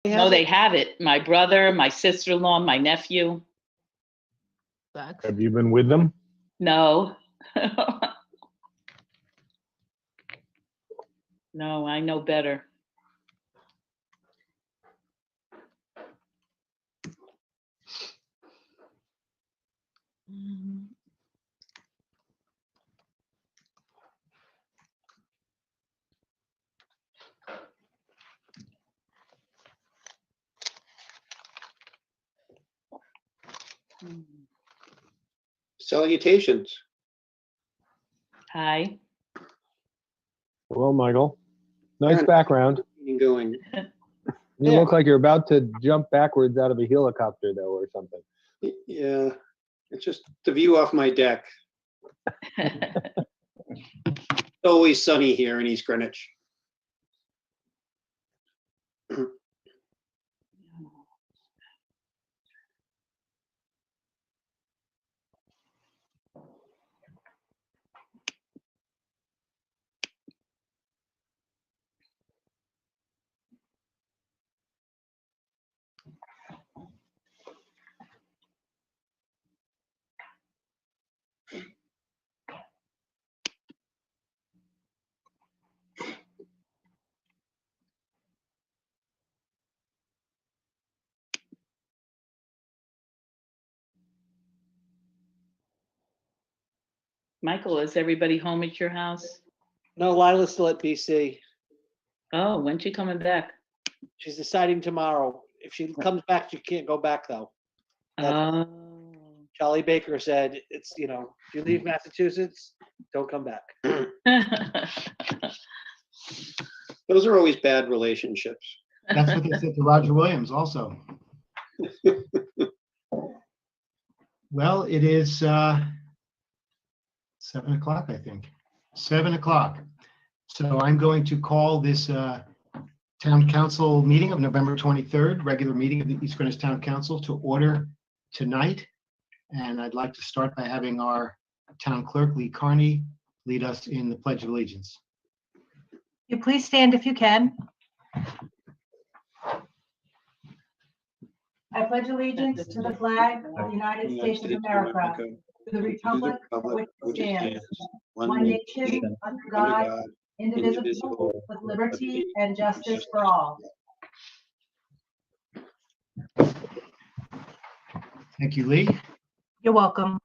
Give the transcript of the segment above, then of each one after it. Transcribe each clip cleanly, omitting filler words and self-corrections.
No, they have it. My brother, my sister-in-law, my nephew. Have you been with them? No. No, I know better. Salutations. Hi. Hello, Michael. Nice Yeah. background. Going. You Yeah. look like you're about to jump backwards out of a helicopter, though, or something. Yeah, it's just the view off my deck. It's always sunny here in East Greenwich. Michael, is everybody home at your house? No, Lila's still at PC. Oh, when's she coming back? She's deciding tomorrow. If she comes back, she can't go back though. Oh. Charlie Baker said, it's, if you leave Massachusetts, don't come back. Those are always bad relationships. That's what they said to Roger Williams also. Well, it is 7 o'clock, I think. 7 o'clock. So I'm going to call this Town Council meeting of November 23rd, regular meeting of the East Greenwich Town Council to order tonight. And I'd like to start by having our Town Clerk, Lee Carney, lead us in the Pledge of Allegiance. You please stand if you can. I pledge allegiance to the flag of the United States of America, to the republic for which it stands, one nation, under God, indivisible, with liberty and justice for all. Thank you, Lee. You're welcome.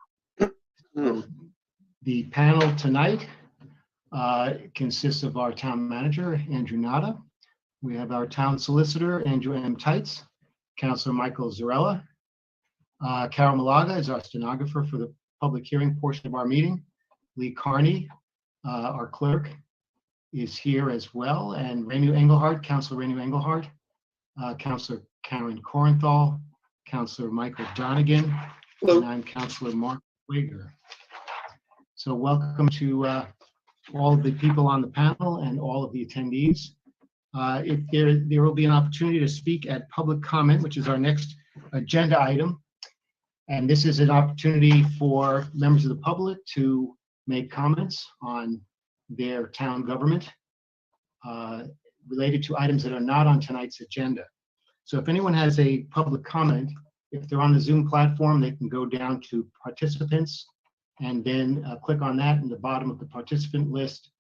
The panel tonight consists of our town manager, Andrew Nada. We have our town solicitor, Andrew M. Tights, Councilor Michael Zarella. Carol Malaga is our stenographer for the public hearing portion of our meeting. Lee Carney, our clerk, is here as well. And Rainu Engelhardt, Councilor Rainu Engelhardt, Councilor Karen Korenthal, Councilor Michael Donegan, Hello. and I'm Councilor Mark Wager. So welcome to all of the people on the panel and all of the attendees. If there will be an opportunity to speak at public comment, which is our next agenda item. And this is an opportunity for members of the public to make comments on their town government related to items that are not on tonight's agenda. So if anyone has a public comment, if they're on the Zoom platform, they can go down to participants and then click on that in the bottom of the participant list.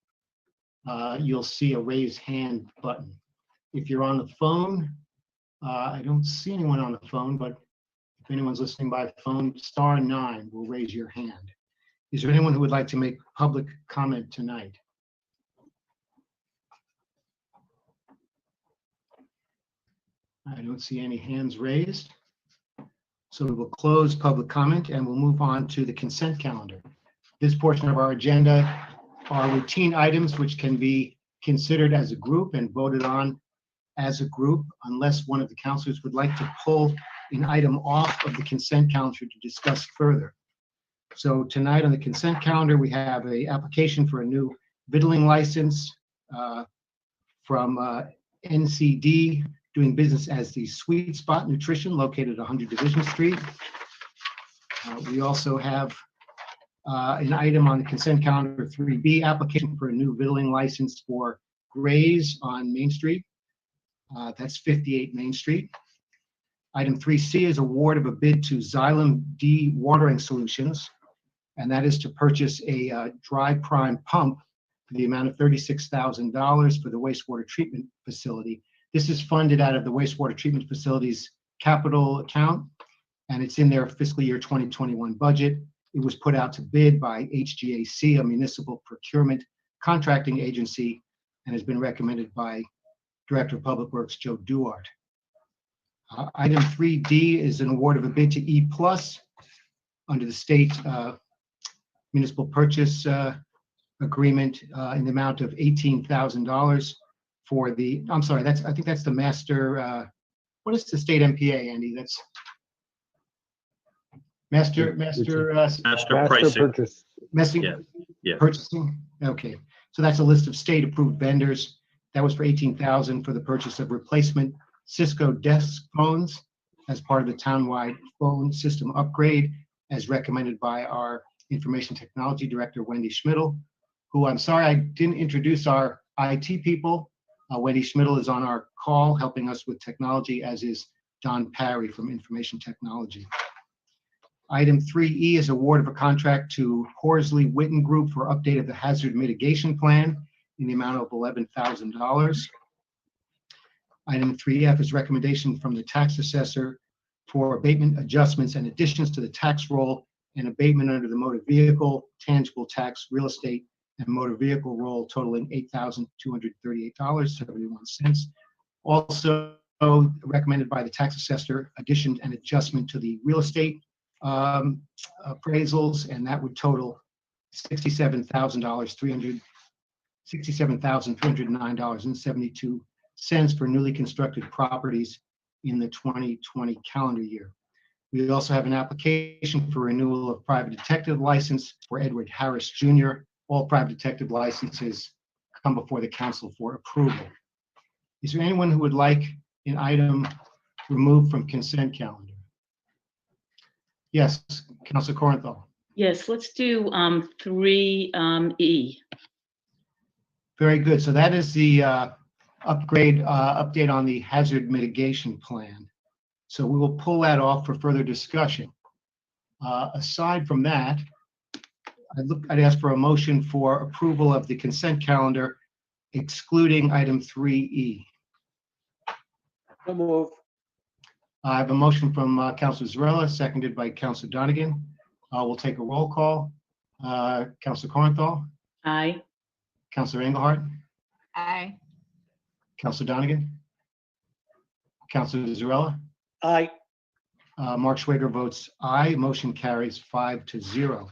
You'll see a raise hand button. If you're on the phone, I don't see anyone on the phone, but if anyone's listening by phone, *9 will raise your hand. Is there anyone who would like to make public comment tonight? I don't see any hands raised. So we will close public comment and we'll move on to the consent calendar. This portion of our agenda are routine items which can be considered as a group and voted on as a group unless one of the councilors would like to pull an item off of the consent calendar to discuss further. So tonight on the consent calendar, we have an application for a new Biddling license from NCD, doing business as the Sweet Spot Nutrition located at 100 Division Street. We also have an item on the consent calendar 3B, application for a new Biddling license for Graze on Main Street. That's 58 Main Street. Item 3C is award of a bid to Xylem Dewatering Solutions, and that is to purchase a dry prime pump for the amount of $36,000 for the wastewater treatment facility. This is funded out of the wastewater treatment facility's capital account, and it's in their fiscal year 2021 budget. It was put out to bid by HGAC, a municipal procurement contracting agency, and has been recommended by Director of Public Works Joe Duarte. Item 3D is an award of a bid to E+ under the state municipal purchase agreement in the amount of $18,000 for the, I'm sorry, I think that's the master, what is the state MPA, Andy? That's master Master pricing. purchase. Yeah. Purchasing. Okay, so that's a list of state approved vendors. That was for $18,000 for the purchase of replacement Cisco desk phones as part of the townwide phone system upgrade, as recommended by our Information Technology Director, Wendy Schmidl, who, I'm sorry I didn't introduce our IT people. Wendy Schmidl is on our call helping us with technology, as is Don Parry from Information Technology. Item 3E is award of a contract to Horsley Witten Group for update of the hazard mitigation plan in the amount of $11,000. Item 3F is recommendation from the tax assessor for abatement adjustments and additions to the tax roll and abatement under the motor vehicle, tangible tax, real estate, and motor vehicle roll totaling $8,238.71. Also recommended by the tax assessor, addition and adjustment to the real estate appraisals, and that would total $67,309.72 for newly constructed properties in the 2020 calendar year. We also have an application for renewal of private detective license for Edward Harris Jr. All private detective licenses come before the council for approval. Is there anyone who would like an item removed from consent calendar? Yes, Councilor Corinthal. Yes, let's do 3E. Very good. So that is the update on the hazard mitigation plan. So we will pull that off for further discussion. Aside from that, I'd ask for a motion for approval of the consent calendar, excluding item 3E. So move. I have a motion from Councilor Zarella, seconded by Councilor Donegan. We'll take a roll call. Councilor Corinthal, Aye. Councilor Engelhardt, Aye. Councilor Donegan, Councilor Zarella. Aye. Mark Schwager votes aye. Motion carries 5-0.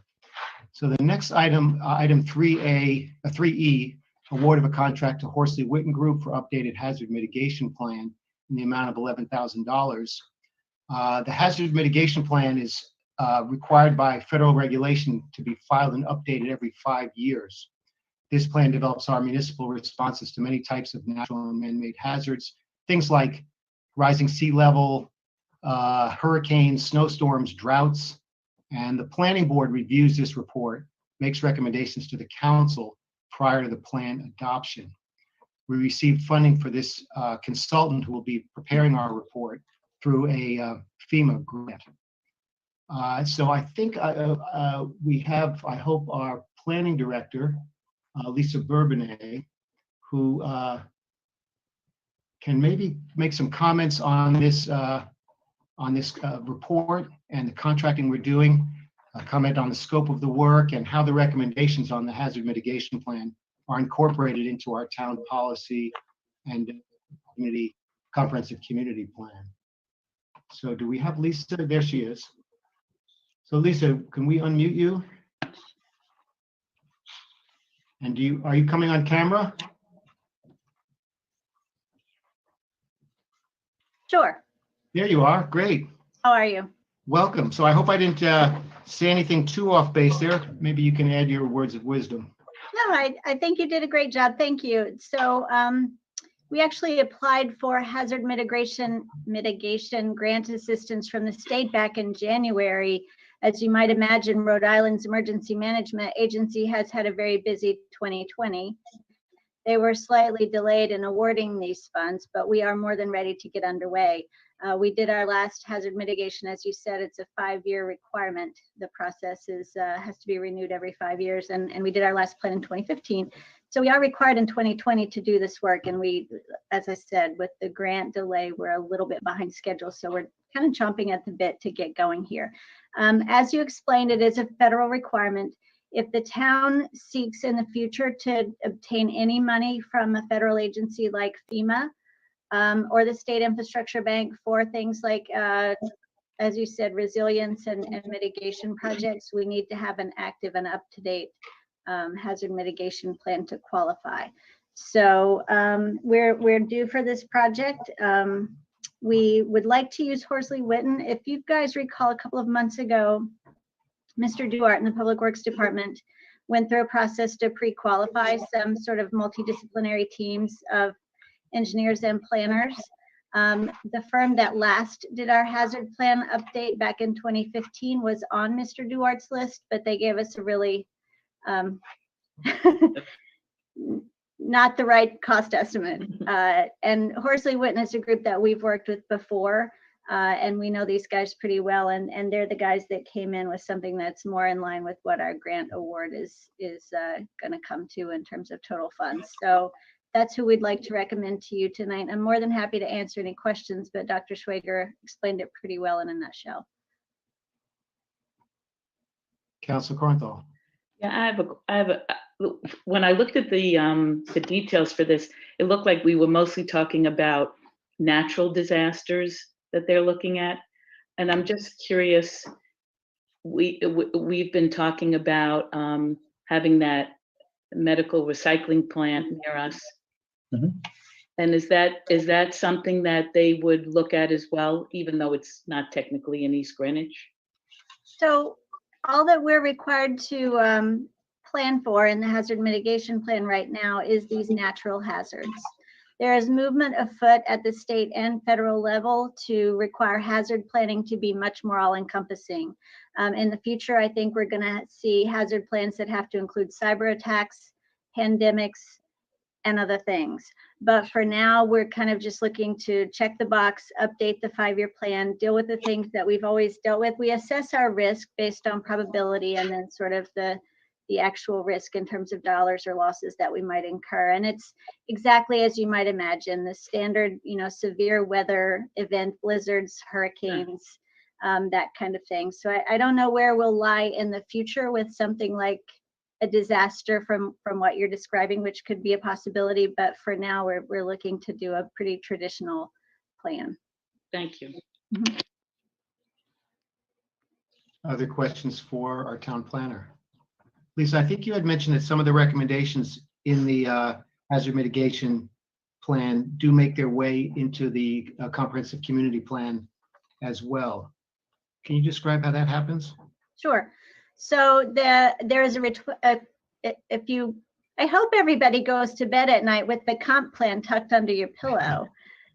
So the next item, item 3E, award of a contract to Horsley Witten Group for updated hazard mitigation plan in the amount of $11,000. The hazard mitigation plan is required by federal regulation to be filed and updated every 5 years. This plan develops our municipal responses to many types of natural and man-made hazards, things like rising sea level, hurricanes, snowstorms, droughts, and the planning board reviews this report, makes recommendations to the council prior to the plan adoption. We received funding for this consultant who will be preparing our report through a FEMA grant. So I think we have, I hope, our planning director, Lisa Bourbonnais, who can maybe make some comments on this report and the contracting we're doing, comment on the scope of the work and how the recommendations on the hazard mitigation plan are incorporated into our town policy and comprehensive community plan. So do we have Lisa? There she is. So Lisa, can we unmute you? And are you coming on camera? Sure. There you are. Great. How are you? Welcome. So I hope I didn't say anything too off base there. Maybe you can add your words of wisdom. No, I think you did a great job. Thank you. So we actually applied for hazard mitigation grant assistance from the state back in January. As you might imagine, Rhode Island's Emergency Management Agency has had a very busy 2020. they were slightly delayed in awarding these funds, but we are more than ready to get underway. We did our last hazard mitigation, as you said, it's a 5-year requirement. The process has to be renewed every 5 years, and we did our last plan in 2015. So we are required in 2020 to do this work, and we, as I said, with the grant delay, we're a little bit behind schedule, so we're kind of chomping at the bit to get going here. As you explained, it is a federal requirement. If the town seeks in the future to obtain any money from a federal agency like FEMA, or the State Infrastructure Bank for things like, as you said, resilience and mitigation projects, we need to have an active and up-to-date hazard mitigation plan to qualify. So we're due for this project. We would like to use Horsley Witten. If you guys recall, a couple of months ago, Mr. Duarte in the Public Works Department went through a process to pre-qualify some sort of multidisciplinary teams of engineers and planners. The firm that last did our hazard plan update back in 2015 was on Mr. Duarte's list, but they gave us a really not the right cost estimate. And Horsley Witten is a group that we've worked with before, and we know these guys pretty well, and they're the guys that came in with something that's more in line with what our grant award is going to come to in terms of total funds. So that's who we'd like to recommend to you tonight. I'm more than happy to answer any questions, but Dr. Schwager explained it pretty well in a nutshell. Council Kornthal. Yeah, I have a, when I looked at the details for this, it looked like we were mostly talking about natural disasters that they're looking at. And I'm just curious, we've been talking about having that medical recycling plant near us. Mhm. And is that something that they would look at as well, even though it's not technically in East Greenwich? So all that we're required to plan for in the hazard mitigation plan right now is these natural hazards. There is movement afoot at the state and federal level to require hazard planning to be much more all-encompassing. In the future, I think we're going to see hazard plans that have to include cyber attacks, pandemics, and other things. But for now, we're kind of just looking to check the box, update the 5-year plan, deal with the things that we've always dealt with. We assess our risk based on probability and then sort of the actual risk in terms of dollars or losses that we might incur. And it's exactly as you might imagine, the standard, severe weather event, blizzards, hurricanes, that kind of thing. So I don't know where we'll lie in the future with something like a disaster from what you're describing, which could be a possibility. But for now, we're looking to do a pretty traditional plan. Thank you. Mhm. Other questions for our town planner? Lisa, I think you had mentioned that some of the recommendations in the hazard mitigation plan do make their way into the comprehensive community plan as well. Can you describe how that happens? Sure. So there is I hope everybody goes to bed at night with the comp plan tucked under your pillow.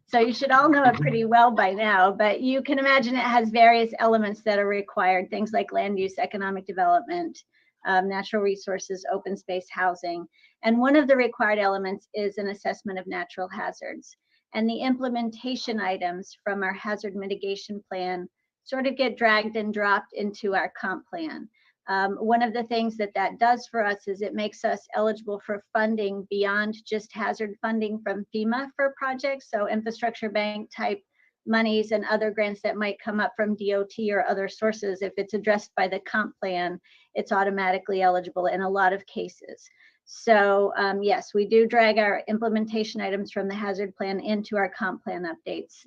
So you should all know it pretty well by now, but you can imagine it has various elements that are required, things like land use, economic development, natural resources, open space, housing. And one of the required elements is an assessment of natural hazards. And the implementation items from our hazard mitigation plan sort of get dragged and dropped into our comp plan. One of the things that does for us is it makes us eligible for funding beyond just hazard funding from FEMA for projects. So infrastructure bank type monies and other grants that might come up from DOT or other sources. If it's addressed by the comp plan, it's automatically eligible in a lot of cases. So yes, we do drag our implementation items from the hazard plan into our comp plan updates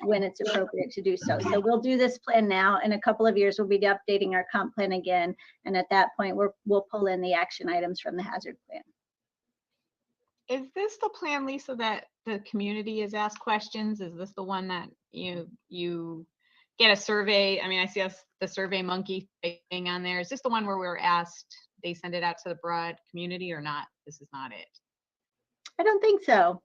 when it's appropriate to do so. So we'll do this plan now. In a couple of years, we'll be updating our comp plan again. And at that point, we'll pull in the action items from the hazard plan. Is this the plan, Lisa, that the community is asked questions? Is this the one that you get a survey? I mean, I see the Survey Monkey thing on there. Is this the one where we're asked, they send it out to the broad community or not? This is not it. I don't think so.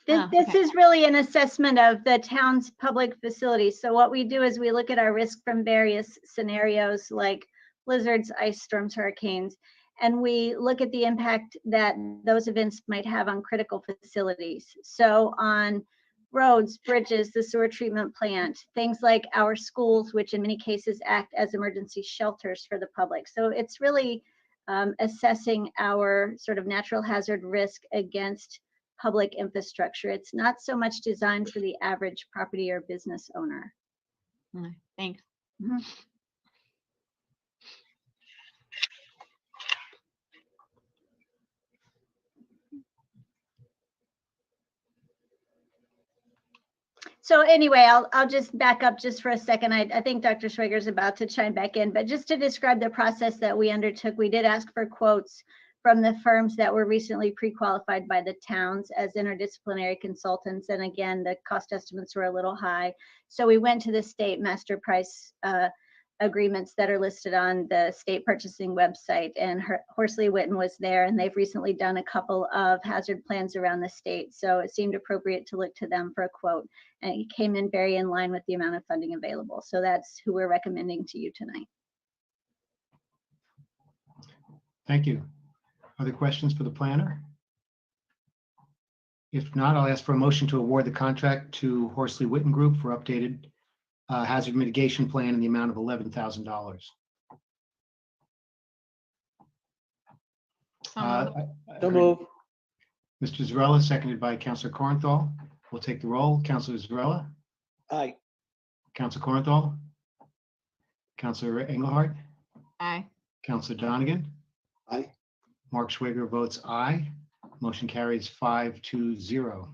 This Okay. is really an assessment of the town's public facilities. So what we do is we look at our risk from various scenarios like blizzards, ice storms, hurricanes, and we look at the impact that those events might have on critical facilities. So on roads, bridges, the sewer treatment plant, things like our schools, which in many cases act as emergency shelters for the public. So it's really assessing our sort of natural hazard risk against public infrastructure. It's not so much designed for the average property or business owner. Thanks. Mhm. So anyway, I'll just back up just for a second. I think Dr. Schwager's about to chime back in, but just to describe the process that we undertook, we did ask for quotes from the firms that were recently pre-qualified by the towns as interdisciplinary consultants. And again, the cost estimates were a little high. So we went to the state master price agreements that are listed on the state purchasing website, and Horsley Witten was there, and they've recently done a couple of hazard plans around the state. So it seemed appropriate to look to them for a quote, and it came in very in line with the amount of funding available. So that's who we're recommending to you tonight. Thank you. Other questions for the planner? If not, I'll ask for a motion to award the contract to Horsley Witten Group for updated hazard mitigation plan in the amount of $11,000. So move. Mr. Zarella, seconded by Councilor Corenthal. We'll take the roll. Councilor Zarella, Aye. Councilor Corenthal, Councilor Engelhardt, Aye. Councilor Donegan. Aye. Mark Schwager votes aye. Motion carries 5-0.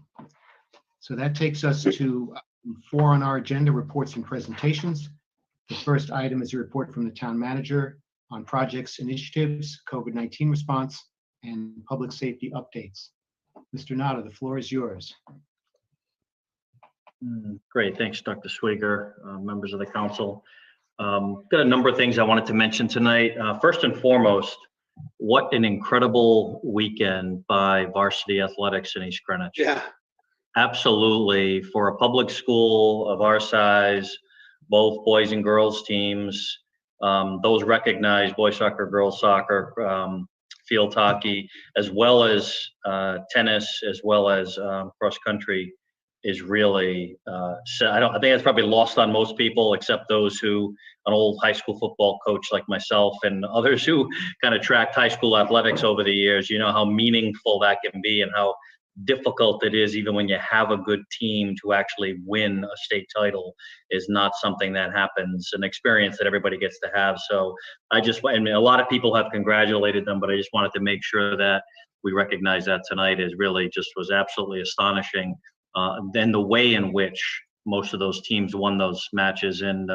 So that takes us to 4 on our agenda, reports and presentations. The first item is a report from the town manager on projects, initiatives, COVID-19 response, and public safety updates. Mr. Nada, the floor is yours. Great, thanks, Dr. Schwager, members of the council. Got a number of things I wanted to mention tonight. First and foremost, what an incredible weekend by varsity athletics in East Greenwich. Yeah. Absolutely, for a public school of our size, both boys and girls teams, those recognized boys soccer, girls soccer, field hockey, as well as tennis, as well as cross country, is really, I think it's probably lost on most people, except those who, an old high school football coach like myself and others who kind of tracked high school athletics over the years, you know how meaningful that can be and how difficult it is, even when you have a good team, to actually win a state title is not something that happens, an experience that everybody gets to have. So I mean, a lot of people have congratulated them, but I just wanted to make sure that we recognize that tonight is really just was absolutely astonishing. Then the way in which most of those teams won those matches in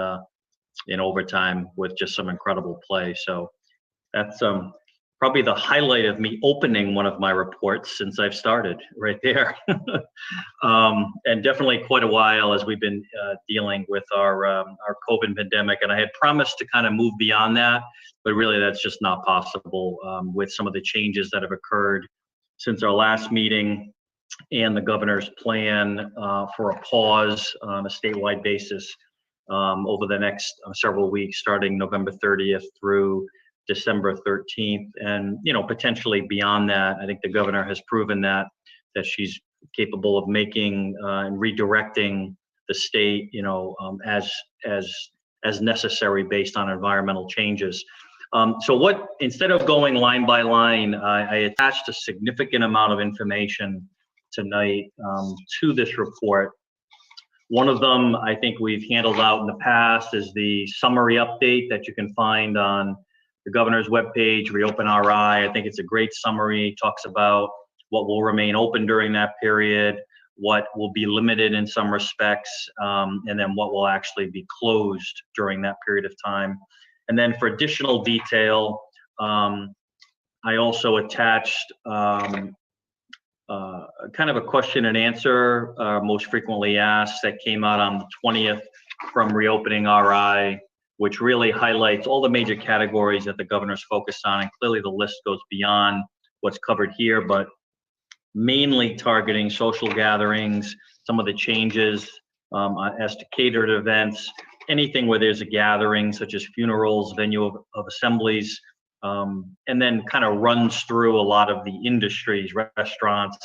overtime with just some incredible play. So that's probably the highlight of me opening one of my reports since I've started right there. And definitely quite a while as we've been dealing with our COVID pandemic. And I had promised to kind of move beyond that, but really that's just not possible with some of the changes that have occurred since our last meeting and the governor's plan for a pause on a statewide basis over the next several weeks, starting November 30th through December 13th, and potentially beyond that. I think the governor has proven that she's capable of making and redirecting the state, as necessary based on environmental changes. So instead of going line by line, I attached a significant amount of information tonight to this report. One of them I think we've handled out in the past is the summary update that you can find on the governor's webpage, Reopen RI. I think it's a great summary, talks about what will remain open during that period, what will be limited in some respects, and then what will actually be closed during that period of time. And then for additional detail, I also attached kind of a question and answer, most frequently asked, that came out on the 20th from Reopening RI, which really highlights all the major categories that the governor's focused on. And clearly the list goes beyond what's covered here, but mainly targeting social gatherings, some of the changes as to catered events, anything where there's a gathering, such as funerals, venue of assemblies, and then kind of runs through a lot of the industries, restaurants,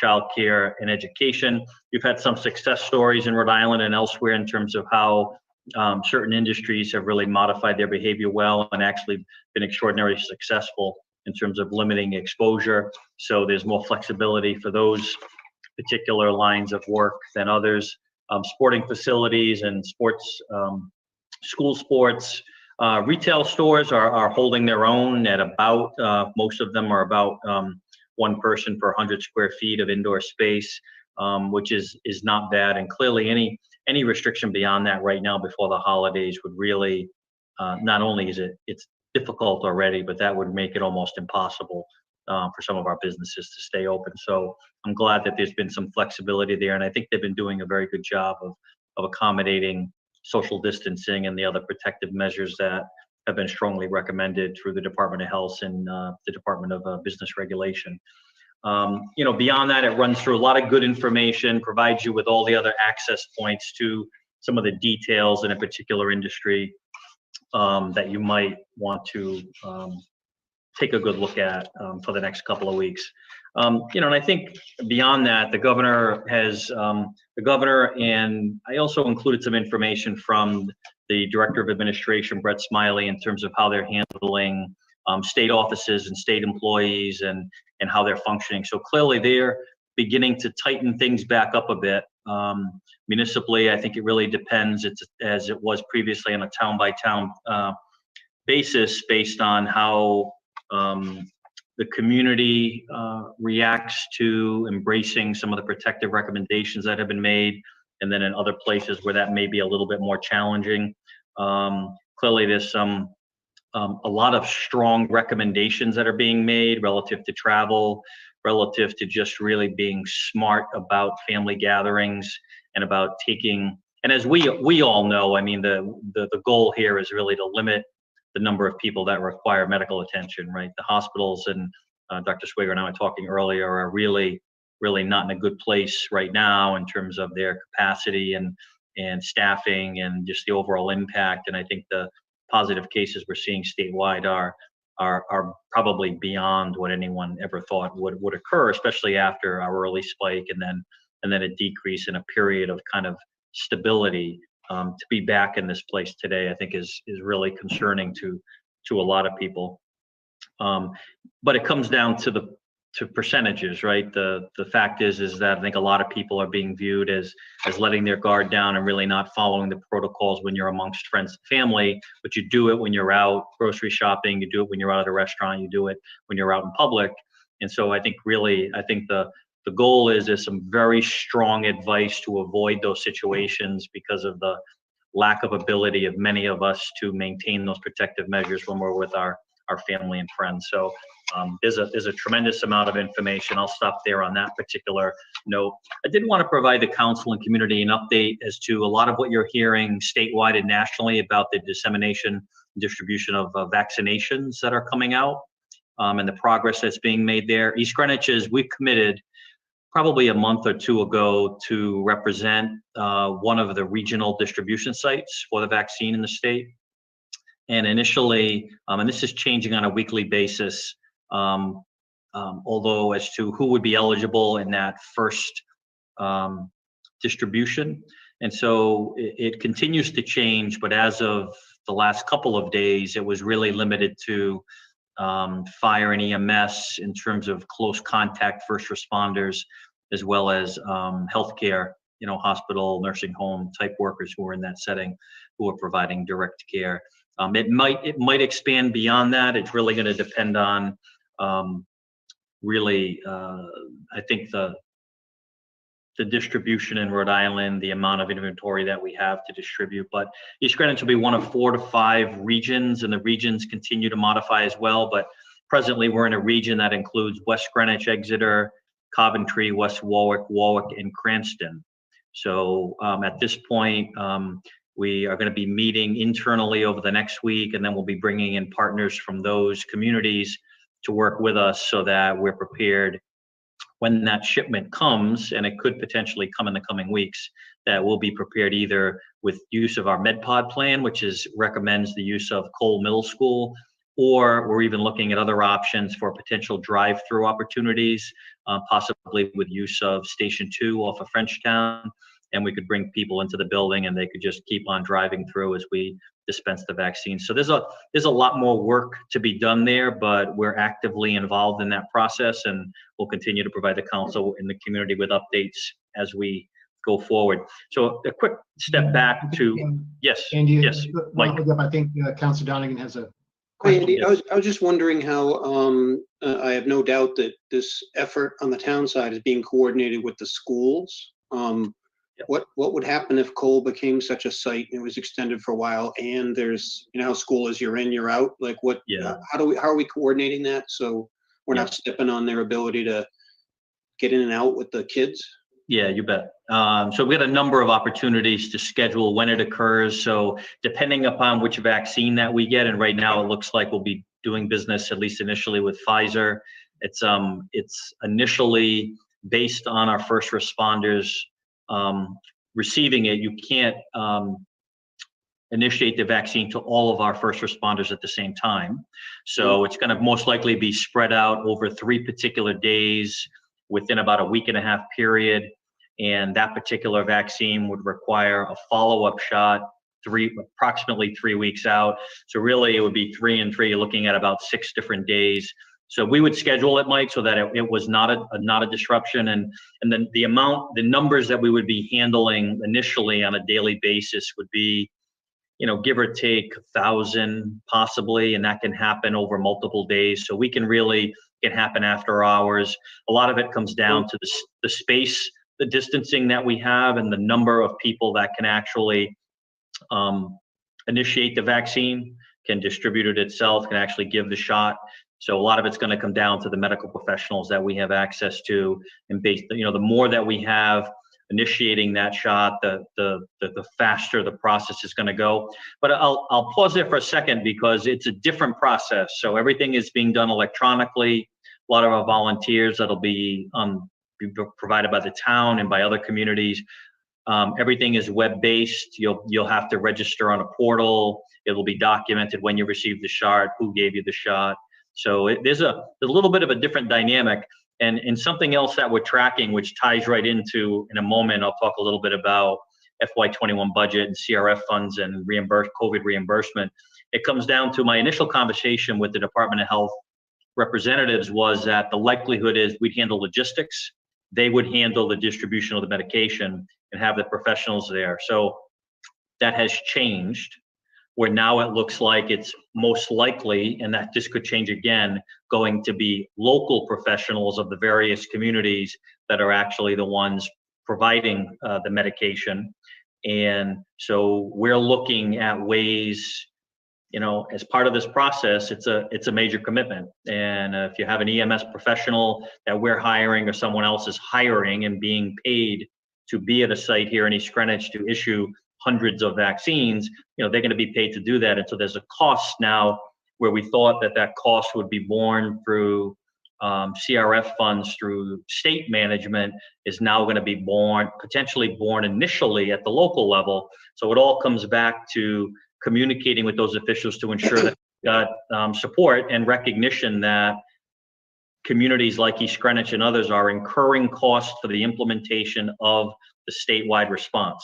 childcare, and education. You've had some success stories in Rhode Island and elsewhere in terms of how certain industries have really modified their behavior well and actually been extraordinarily successful in terms of limiting exposure. So there's more flexibility for those particular lines of work than others. Sporting facilities and sports, school sports, retail stores are holding their own at about, most of them are about one person per 100 square feet of indoor space, which is not bad. And clearly any restriction beyond that right now before the holidays would really, not only is it's difficult already, but that would make it almost impossible for some of our businesses to stay open. So I'm glad that there's been some flexibility there. And I think they've been doing a very good job of accommodating social distancing and the other protective measures that have been strongly recommended through the Department of Health and the Department of Business Regulation. Beyond that, it runs through a lot of good information, provides you with all the other access points to some of the details in a particular industry that you might want to take a good look at for the next couple of weeks. And I think beyond that, the governor and I also included some information from the Director of Administration, Brett Smiley, in terms of how they're handling state offices and state employees and how they're functioning. So clearly they're beginning to tighten things back up a bit. Municipally, I think it really depends. It's as it was previously on a town by town basis based on how the community reacts to embracing some of the protective recommendations that have been made, and then in other places where that may be a little bit more challenging. Clearly, there's a lot of strong recommendations that are being made relative to travel, relative to just really being smart about family gatherings and about taking, and as we all know, I mean, the goal here is really to limit the number of people that require medical attention, right? The hospitals, and Dr. Swager and I were talking earlier, are really not in a good place right now in terms of their capacity and staffing and just the overall impact. And I think the positive cases we're seeing statewide are probably beyond what anyone ever thought would occur, especially after our early spike and then a decrease in a period of kind of stability. To be back in this place today, I think is really concerning to a lot of people. But it comes down to percentages, right? The fact is that I think a lot of people are being viewed as letting their guard down and really not following the protocols when you're amongst friends and family, but you do it when you're out grocery shopping, you do it when you're out at a restaurant, you do it when you're out in public. And so I think the goal is there's some very strong advice to avoid those situations because of the lack of ability of many of us to maintain those protective measures when we're with our family and friends. So there's a tremendous amount of information. I'll stop there on that particular note. I did want to provide the council and community an update as to a lot of what you're hearing statewide and nationally about the dissemination and distribution of vaccinations that are coming out and the progress that's being made there. East Greenwich we've committed probably a month or two ago to represent one of the regional distribution sites for the vaccine in the state. And initially, and this is changing on a weekly basis, although as to who would be eligible in that first distribution. And so it continues to change, but as of the last couple of days, it was really limited to fire and EMS in terms of close contact first responders, as well as healthcare, hospital, nursing home type workers who are in that setting, who are providing direct care. It might expand beyond that. It's really going to depend on I think the distribution in Rhode Island, the amount of inventory that we have to distribute. But East Greenwich will be one of 4 to 5 regions, and the regions continue to modify as well. But presently, we're in a region that includes West Greenwich, Exeter, Coventry, West Warwick, and Cranston. So at this point, we are going to be meeting internally over the next week, and then we'll be bringing in partners from those communities to work with us so that we're prepared when that shipment comes, and it could potentially come in the coming weeks, that we'll be prepared either with use of our MedPod plan, which recommends the use of Cole Middle School or we're even looking at other options for potential drive-through opportunities, possibly with use of Station 2 off of Frenchtown. And we could bring people into the building and they could just keep on driving through as we dispense the vaccine. So there's a lot more work to be done there, but we're actively involved in that process, and we'll continue to provide the council and the community with updates as we go forward. So a quick step back to, yes, Andy, yes, Mike. I think Councilor Donegan has a Hey, question. Andy, I was just wondering how, I have no doubt that this effort on the town side is being coordinated with the schools. What would happen if Cole became such a site and it was extended for a while, and there's, you know, how school is, you're in, you're out, like what, Yeah. how are we coordinating that so we're not stepping on their ability to get in and out with the kids? Yeah, you bet. So we had a number of opportunities to schedule when it occurs. So depending upon which vaccine that we get, and right now it looks like we'll be doing business, at least initially, with Pfizer. It's initially based on our first responders receiving it. You can't initiate the vaccine to all of our first responders at the same time. So it's going to most likely be spread out over 3 particular days within about a week and a half period. And that particular vaccine would require a follow-up shot approximately 3 weeks out. So really it would be 3 and 3, looking at about 6 different days. So we would schedule it, Mike, so that it was not a disruption. And then the numbers that we would be handling initially on a daily basis would be, you know, give or take 1,000 possibly, and that can happen over multiple days. So it can happen after hours. A lot of it comes down to the space, the distancing that we have, and the number of people that can actually initiate the vaccine, can distribute it itself, can actually give the shot. So a lot of it's going to come down to the medical professionals that we have access to, and the more that we have initiating that shot, the faster the process is going to go. But I'll pause there for a second because it's a different process. So everything is being done electronically. A lot of our volunteers that'll be provided by the town and by other communities. Everything is web-based. You'll have to register on a portal. It'll be documented when you received the shot, who gave you the shot. So there's a little bit of a different dynamic. And something else that we're tracking, which ties right into, in a moment, I'll talk a little bit about FY21 budget and CRF funds and COVID reimbursement. It comes down to my initial conversation with the Department of Health representatives was that the likelihood is we'd handle logistics. They would handle the distribution of the medication and have the professionals there. So that has changed, where now it looks like it's most likely, and that this could change again, going to be local professionals of the various communities that are actually the ones providing the medication. And so we're looking at ways, you know, as part of this process, it's a major commitment. And if you have an EMS professional that we're hiring or someone else is hiring and being paid to be at a site here in East Greenwich to issue hundreds of vaccines, you know, they're going to be paid to do that. And so there's a cost now where we thought that cost would be borne through CRF funds through state management is now going to be potentially borne initially at the local level. So it all comes back to communicating with those officials to ensure that got support and recognition that communities like East Greenwich and others are incurring costs for the implementation of the statewide response.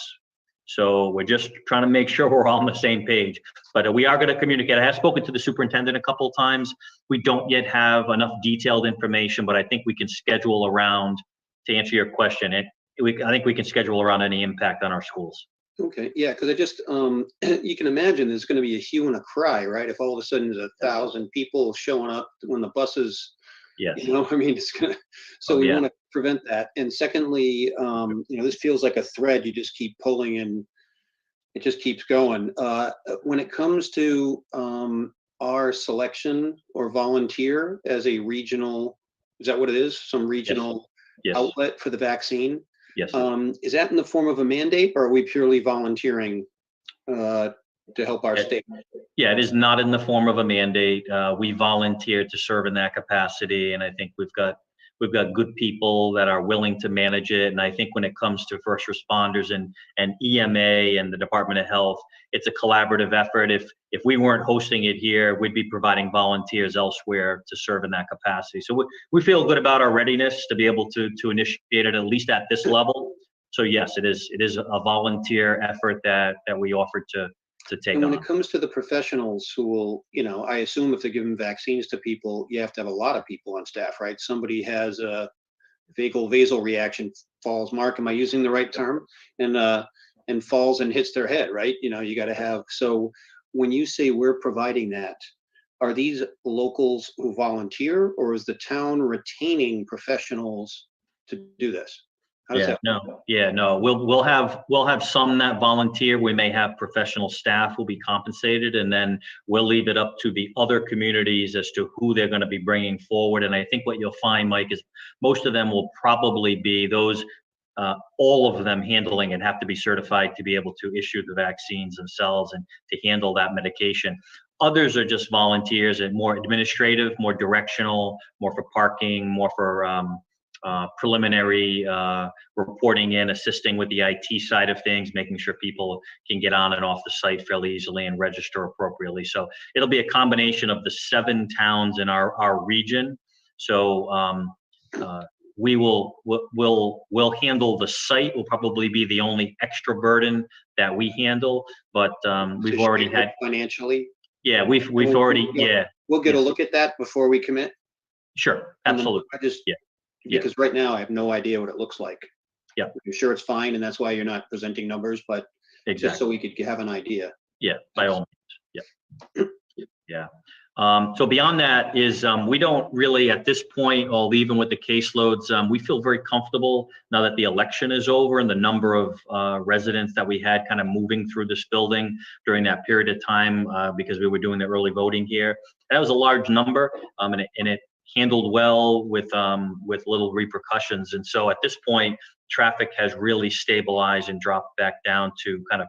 So we're just trying to make sure we're all on the same page. But we are going to communicate. I have spoken to the superintendent a couple of times. We don't yet have enough detailed information, but I think we can schedule around, to answer your question, I think we can schedule around any impact on our schools. Okay, yeah, because I just, you can imagine there's going to be a hue and a cry, right? If all of a sudden there's 1,000 people showing up when the buses, Yes. you know, I mean, it's gonna, so we want to prevent that. And secondly, you know, this feels like a thread you just keep pulling and it just keeps going. When it comes to our selection or volunteer as a regional, is that what it is? Some regional outlet for the vaccine? Yes. Is that in the form of a mandate, or are we purely volunteering to help our state? Yeah, it is not in the form of a mandate. We volunteer to serve in that capacity, and I think we've We've got good people that are willing to manage it. And I think when it comes to first responders and EMA and the Department of Health, it's a collaborative effort. If we weren't hosting it here, we'd be providing volunteers elsewhere to serve in that capacity. So we feel good about our readiness to be able to initiate it, at least at this level. So yes, it is a volunteer effort that we offered to take And when on. it comes to the professionals who will, I assume if they're giving vaccines to people, you have to have a lot of people on staff, right? Somebody has a vagal reaction, falls, Mark, am I using the right term? And falls and hits their head, right? You got to have, so when you say we're providing that, are these locals who volunteer, or is the town retaining professionals to do this? How does that work? No. We'll have some that volunteer. We may have professional staff who'll be compensated, and then we'll leave it up to the other communities as to who they're going to be bringing forward. And I think what you'll find, Mike, is most of them will probably be those, all of them handling and have to be certified to be able to issue the vaccines themselves and to handle that medication. Others are just volunteers and more administrative, more directional, more for parking, more for preliminary reporting in, assisting with the IT side of things, making sure people can get on and off the site fairly easily and register appropriately. So it'll be a combination of the 7 towns in our region. So we'll handle the site. Will probably be the only extra burden that we handle, but we've already had financially. Yeah, we've already, yeah. We'll get a look at that before we commit. Sure, absolutely. Because right now I have no idea what it looks like. Yeah. I'm sure it's fine, and that's why you're not presenting numbers, but just so we could have an idea. Yeah, by all means. Yeah. So beyond that is we don't really at this point, or even with the caseloads, we feel very comfortable now that the election is over and the number of residents that we had kind of moving through this building during that period of time because we were doing the early voting here. That was a large number, and it handled well with little repercussions. And so at this point, traffic has really stabilized and dropped back down to kind of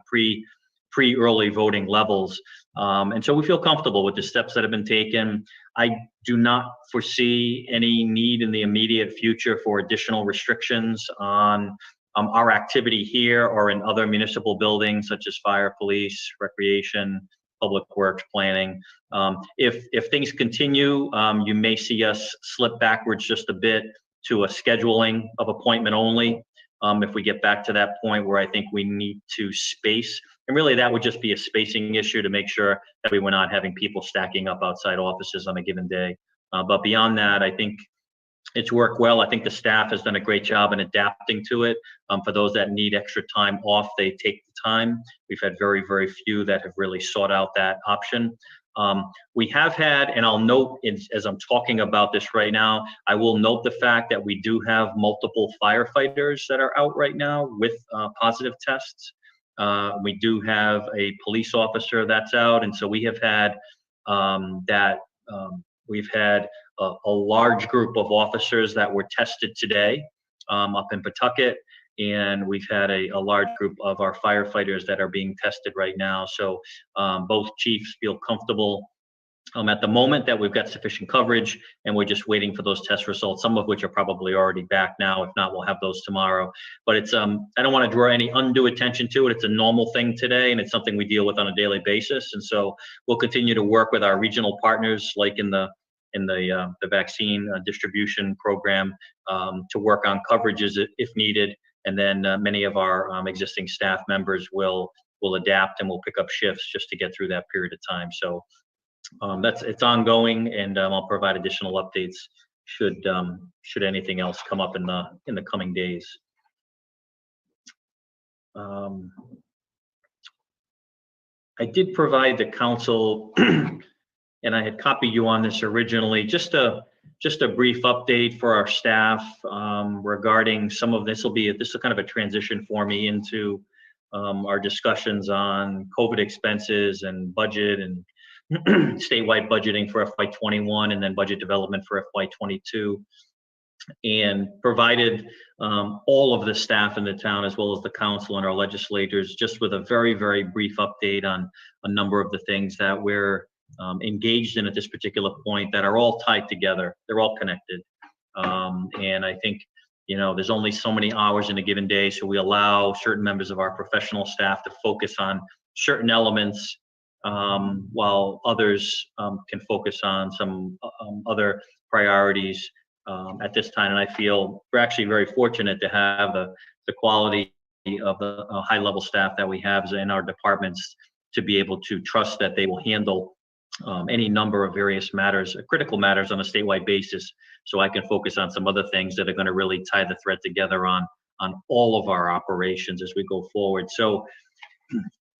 pre-early voting levels. And so we feel comfortable with the steps that have been taken. I do not foresee any need in the immediate future for additional restrictions on our activity here or in other municipal buildings such as fire, police, recreation, public works, planning. If things continue, you may see us slip backwards just a bit to a scheduling of appointment only. If we get back to that point where I think we need to space, and really that would just be a spacing issue to make sure that we were not having people stacking up outside offices on a given day. But beyond that, I think it's worked well. I think the staff has done a great job in adapting to it. For those that need extra time off, they take the time. We've had very, very few that have really sought out that option. We have had, and I'll note as I'm talking about this right now, I will note the fact that we do have multiple firefighters that are out right now with positive tests. We do have a police officer that's out, and so we have had we've had a large group of officers that were tested today up in Pawtucket, and we've had a large group of our firefighters that are being tested right now. So both chiefs feel comfortable at the moment that we've got sufficient coverage, and we're just waiting for those test results, some of which are probably already back now. If not, we'll have those tomorrow. But it's I don't want to draw any undue attention to it. It's a normal thing today, and it's something we deal with on a daily basis. And so we'll continue to work with our regional partners, like in the vaccine distribution program, to work on coverages if needed. And then many of our existing staff members will adapt and will pick up shifts just to get through that period of time. So it's ongoing, and I'll provide additional updates should anything else come up in the coming days. I did provide the council, and I had copied you on this originally, just a brief update for our staff regarding some of this. This is kind of a transition for me into our discussions on COVID expenses and budget and statewide budgeting for FY21 and then budget development for FY22, and provided all of the staff in the town as well as the council and our legislators just with a very, very brief update on a number of the things that we're engaged in at this particular point that are all tied together. They're all connected. And I think, there's only so many hours in a given day, so we allow certain members of our professional staff to focus on certain elements, while others can focus on some other priorities at this time. And I feel we're actually very fortunate to have the quality of the high-level staff that we have in our departments to be able to trust that they will handle any number of various matters, critical matters on a statewide basis, so I can focus on some other things that are going to really tie the thread together on all of our operations as we go forward. So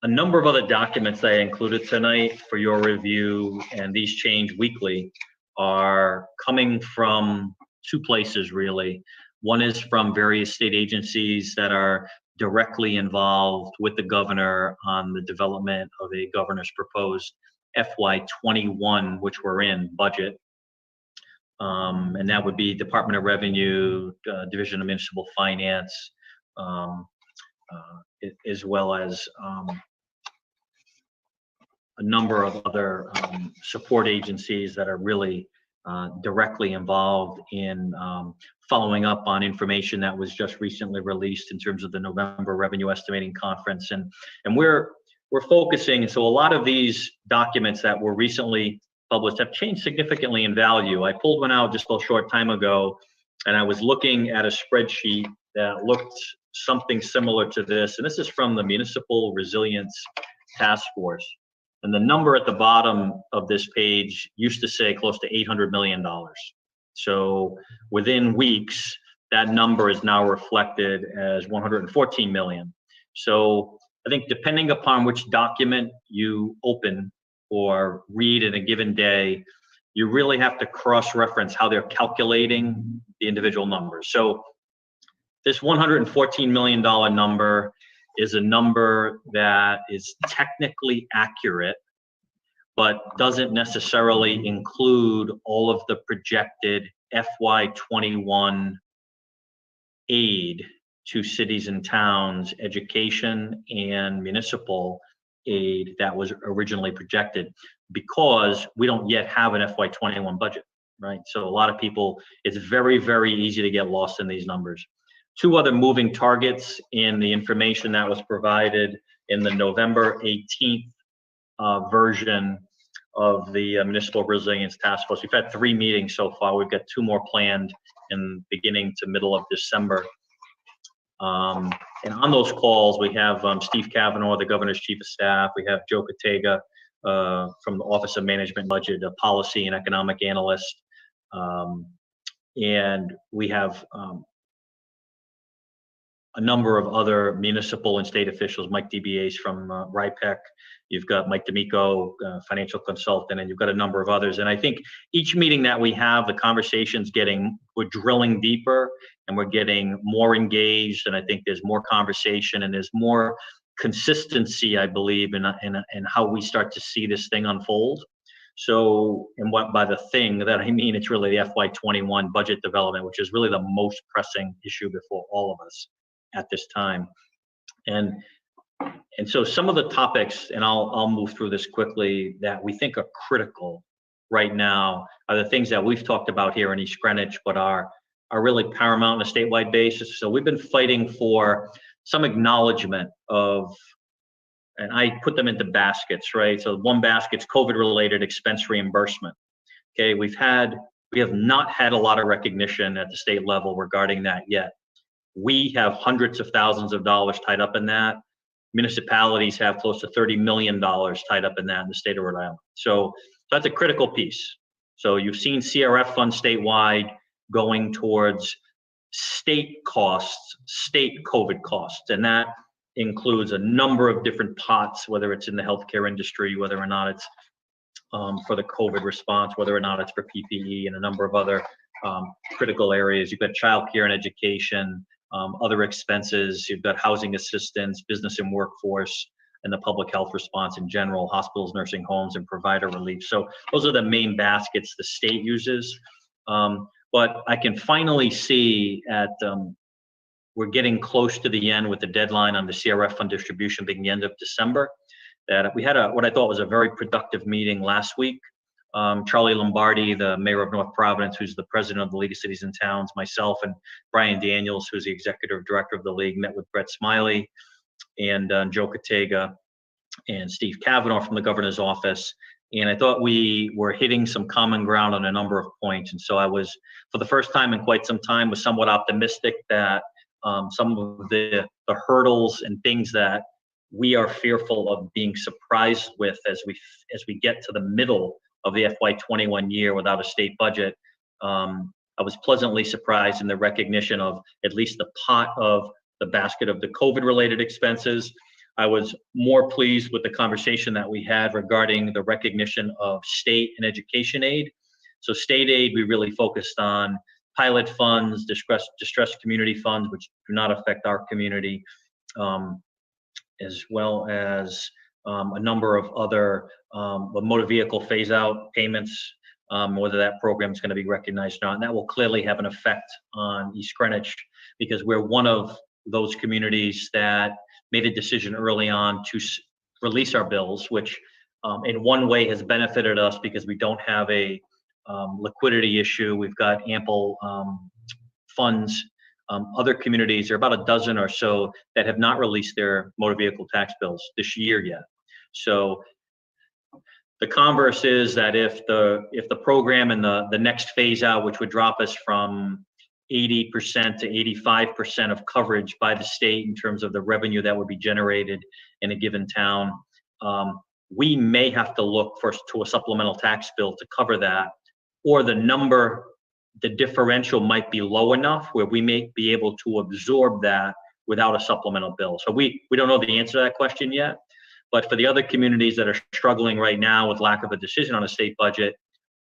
a number of other documents that I included tonight for your review, and these change weekly, are coming from two places really. One is from various state agencies that are directly involved with the governor on the development of a governor's proposed FY21, which we're in, budget. And that would be Department of Revenue, Division of Municipal Finance, as well as a number of other support agencies that are really directly involved in following up on information that was just recently released in terms of the November Revenue Estimating Conference. And we're focusing, so a lot of these documents that were recently published have changed significantly in value. I pulled one out just a short time ago, and I was looking at a spreadsheet that looked something similar to this. And this is from the Municipal Resilience Task Force. And the number at the bottom of this page used to say close to $800 million. So within weeks, that number is now reflected as 114 million. So I think depending upon which document you open or read in a given day, you really have to cross-reference how they're calculating the individual numbers. So this $114 million number is a number that is technically accurate, but doesn't necessarily include all of the projected FY21 aid to cities and towns, education and municipal aid that was originally projected, because we don't yet have an FY21 budget, right? So a lot of people, it's very, very easy to get lost in these numbers. Two other moving targets in the information that was provided in the November 18th version of the Municipal Resilience Task Force. We've had 3 meetings so far. We've got 2 more planned in beginning to middle of December. And on those calls, we have Steve Kavanaugh, the Governor's Chief of Staff. We have Joe Katega from the Office of Management and Budget, a policy and economic analyst. And we have a number of other municipal and state officials, Mike DBAs from RIPEC. You've got Mike D'Amico, financial consultant, and you've got a number of others. And I think each meeting that we have, the conversation's we're drilling deeper and we're getting more engaged. And I think there's more conversation and there's more consistency, I believe, in how we start to see this thing unfold. So, and what by the thing that I mean, it's really the FY21 budget development, which is really the most pressing issue before all of us at this time. And so some of the topics, and I'll move through this quickly, that we think are critical right now are the things that we've talked about here in East Greenwich, but are really paramount on a statewide basis. So we've been fighting for some acknowledgement of, and I put them into baskets, right? So one basket's COVID-related expense reimbursement. Okay, we have not had a lot of recognition at the state level regarding that yet. We have hundreds of thousands of dollars tied up in that. Municipalities have close to $30 million tied up in that in the state of Rhode Island. So that's a critical piece. So you've seen CRF funds statewide going towards state costs, state COVID costs, and that includes a number of different pots, whether it's in the healthcare industry, whether or not it's for the COVID response, whether or not it's for PPE, and a number of other critical areas. You've got childcare and education, other expenses, you've got housing assistance, business and workforce, and the public health response in general, hospitals, nursing homes, and provider relief. So those are the main baskets the state uses. But I can finally see we're getting close to the end with the deadline on the CRF fund distribution being the end of December, that we had what I thought was a very productive meeting last week Charlie Lombardi, the mayor of North Providence, who's the president of the League of Cities and Towns, myself, and Brian Daniels, who's the executive director of the league, met with Brett Smiley and Joe Catega and Steve Kavanaugh from the governor's office. And I thought we were hitting some common ground on a number of points. And so I was, for the first time in quite some time, was somewhat optimistic that some of the hurdles and things that we are fearful of being surprised with as we get to the middle of the FY21 year without a state budget. I was pleasantly surprised in the recognition of at least the pot of the basket of the COVID-related expenses. I was more pleased with the conversation that we had regarding the recognition of state and education aid. So state aid, we really focused on pilot funds, distressed community funds, which do not affect our community, as well as a number of other motor vehicle phase out payments, whether that program is going to be recognized or not. And that will clearly have an effect on East Greenwich, because we're one of those communities that made a decision early on to release our bills, which in one way has benefited us because we don't have a liquidity issue. We've got ample funds. Other communities, there are about a dozen or so that have not released their motor vehicle tax bills this year yet. So the converse is that if the program and the next phase out, which would drop us from 80% to 85% of coverage by the state in terms of the revenue that would be generated in a given town, we may have to look to a supplemental tax bill to cover that, or the differential might be low enough where we may be able to absorb that without a supplemental bill. So we don't know the answer to that question yet, but for the other communities that are struggling right now with lack of a decision on a state budget,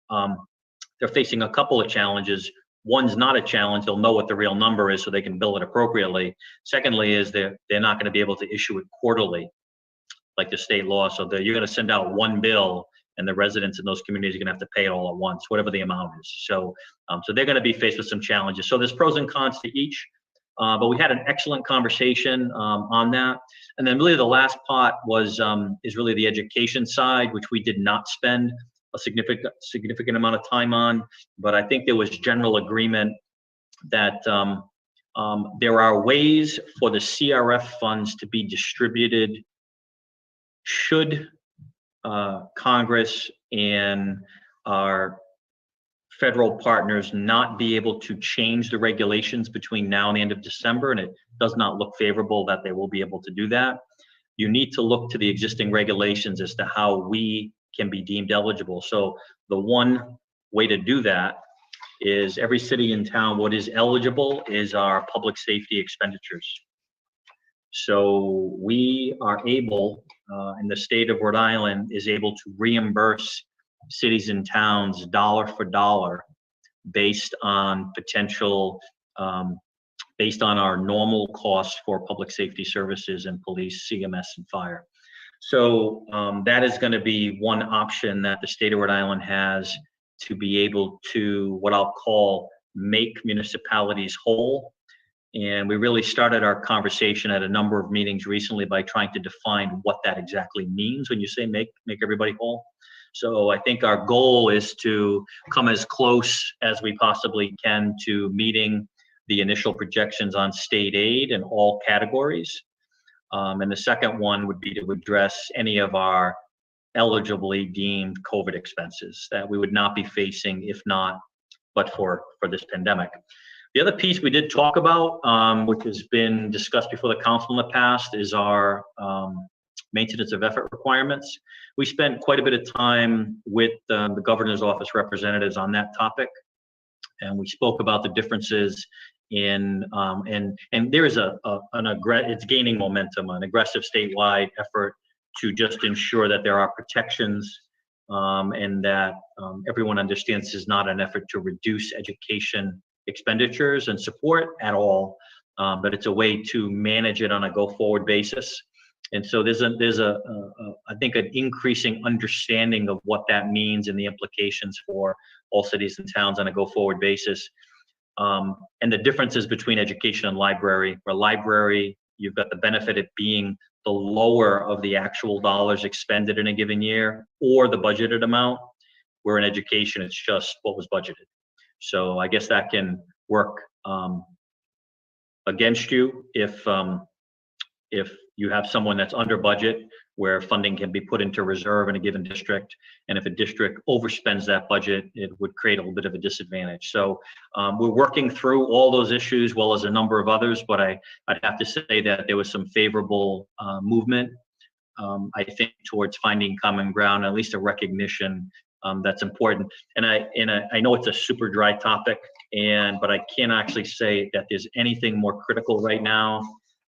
they're facing a couple of challenges. One's not a challenge. They'll know what the real number is so they can bill it appropriately. Secondly is they're not going to be able to issue it quarterly like the state law. So you're going to send out one bill and the residents in those communities are going to have to pay it all at once, whatever the amount is. So they're going to be faced with some challenges. So there's pros and cons to each, but we had an excellent conversation on that. And then really the last part is really the education side, which we did not spend a significant amount of time on, but I think there was general agreement that there are ways for the CRF funds to be distributed should Congress and our federal partners not be able to change the regulations between now and the end of December, and it does not look favorable that they will be able to do that. You need to look to the existing regulations as to how we can be deemed eligible. So the one way to do that is every city and town, what is eligible is our public safety expenditures. So we are able, in the state of Rhode Island, is able to reimburse cities and towns dollar for dollar based on potential, based on our normal costs for public safety services and police, CMS, and fire. So that is going to be one option that the state of Rhode Island has to be able to, what I'll call, make municipalities whole. And we really started our conversation at a number of meetings recently by trying to define what that exactly means when you say make everybody whole. So I think our goal is to come as close as we possibly can to meeting the initial projections on state aid in all categories. And the second one would be to address any of our eligibly deemed COVID expenses that we would not be facing if not, but for this pandemic. The other piece we did talk about, which has been discussed before the council in the past, is our maintenance of effort requirements. We spent quite a bit of time with the governor's office representatives on that topic, and we spoke about the differences in and there is it's gaining momentum, an aggressive statewide effort to just ensure that there are protections and that everyone understands this is not an effort to reduce education expenditures and support at all, but it's a way to manage it on a go-forward basis. And so there's I think an increasing understanding of what that means and the implications for all cities and towns on a go-forward basis. And the differences between education and library. For library, you've got the benefit of being the lower of the actual dollars expended in a given year or the budgeted amount. where in education, it's just what was budgeted. So I guess that can work against you if you have someone that's under budget, where funding can be put into reserve in a given district. And if a district overspends that budget, it would create a little bit of a disadvantage. So we're working through all those issues, well as a number of others, but I'd have to say that there was some favorable movement, I think, towards finding common ground, at least a recognition that's important. And I know it's a super dry topic, but I can't actually say that there's anything more critical right now,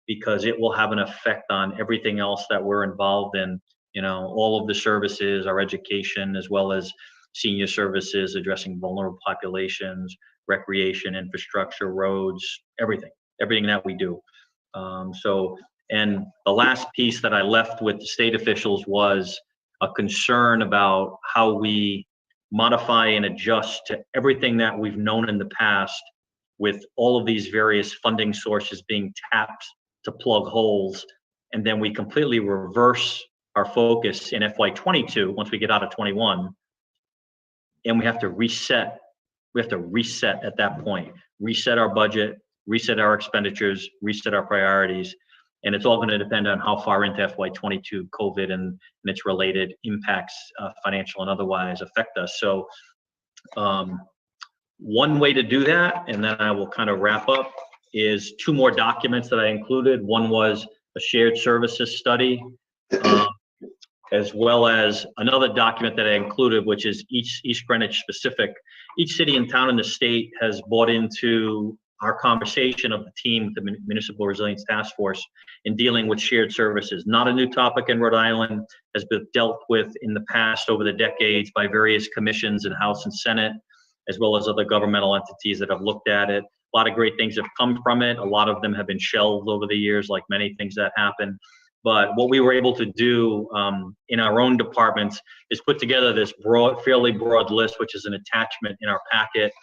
because it will have an effect on everything else that we're involved in, all of the services, our education, as well as senior services, addressing vulnerable populations, recreation, infrastructure, roads, everything that we do. And the last piece that I left with the state officials was a concern about how we modify and adjust to everything that we've known in the past, with all of these various funding sources being tapped to plug holes, and then we completely reverse our focus in FY22 once we get out of 21, and we have to reset. We have to reset at that point, reset our budget, reset our expenditures, reset our priorities, and it's all going to depend on how far into FY22 COVID and its related impacts, financial and otherwise, affect us. So one way to do that, and then I will kind of wrap up, is two more documents that I included. One was a shared services study, as well as another document that I included, which is East Greenwich specific. Each city and town in the state has bought into our conversation of the team with the Municipal Resilience Task Force in dealing with shared services. Not a new topic in Rhode Island, has been dealt with in the past over the decades by various commissions in House and Senate, as well as other governmental entities that have looked at it. A lot of great things have come from it. A lot of them have been shelved over the years, like many things that happen. But what we were able to do in our own departments is put together this fairly broad list, which is an attachment in our packet,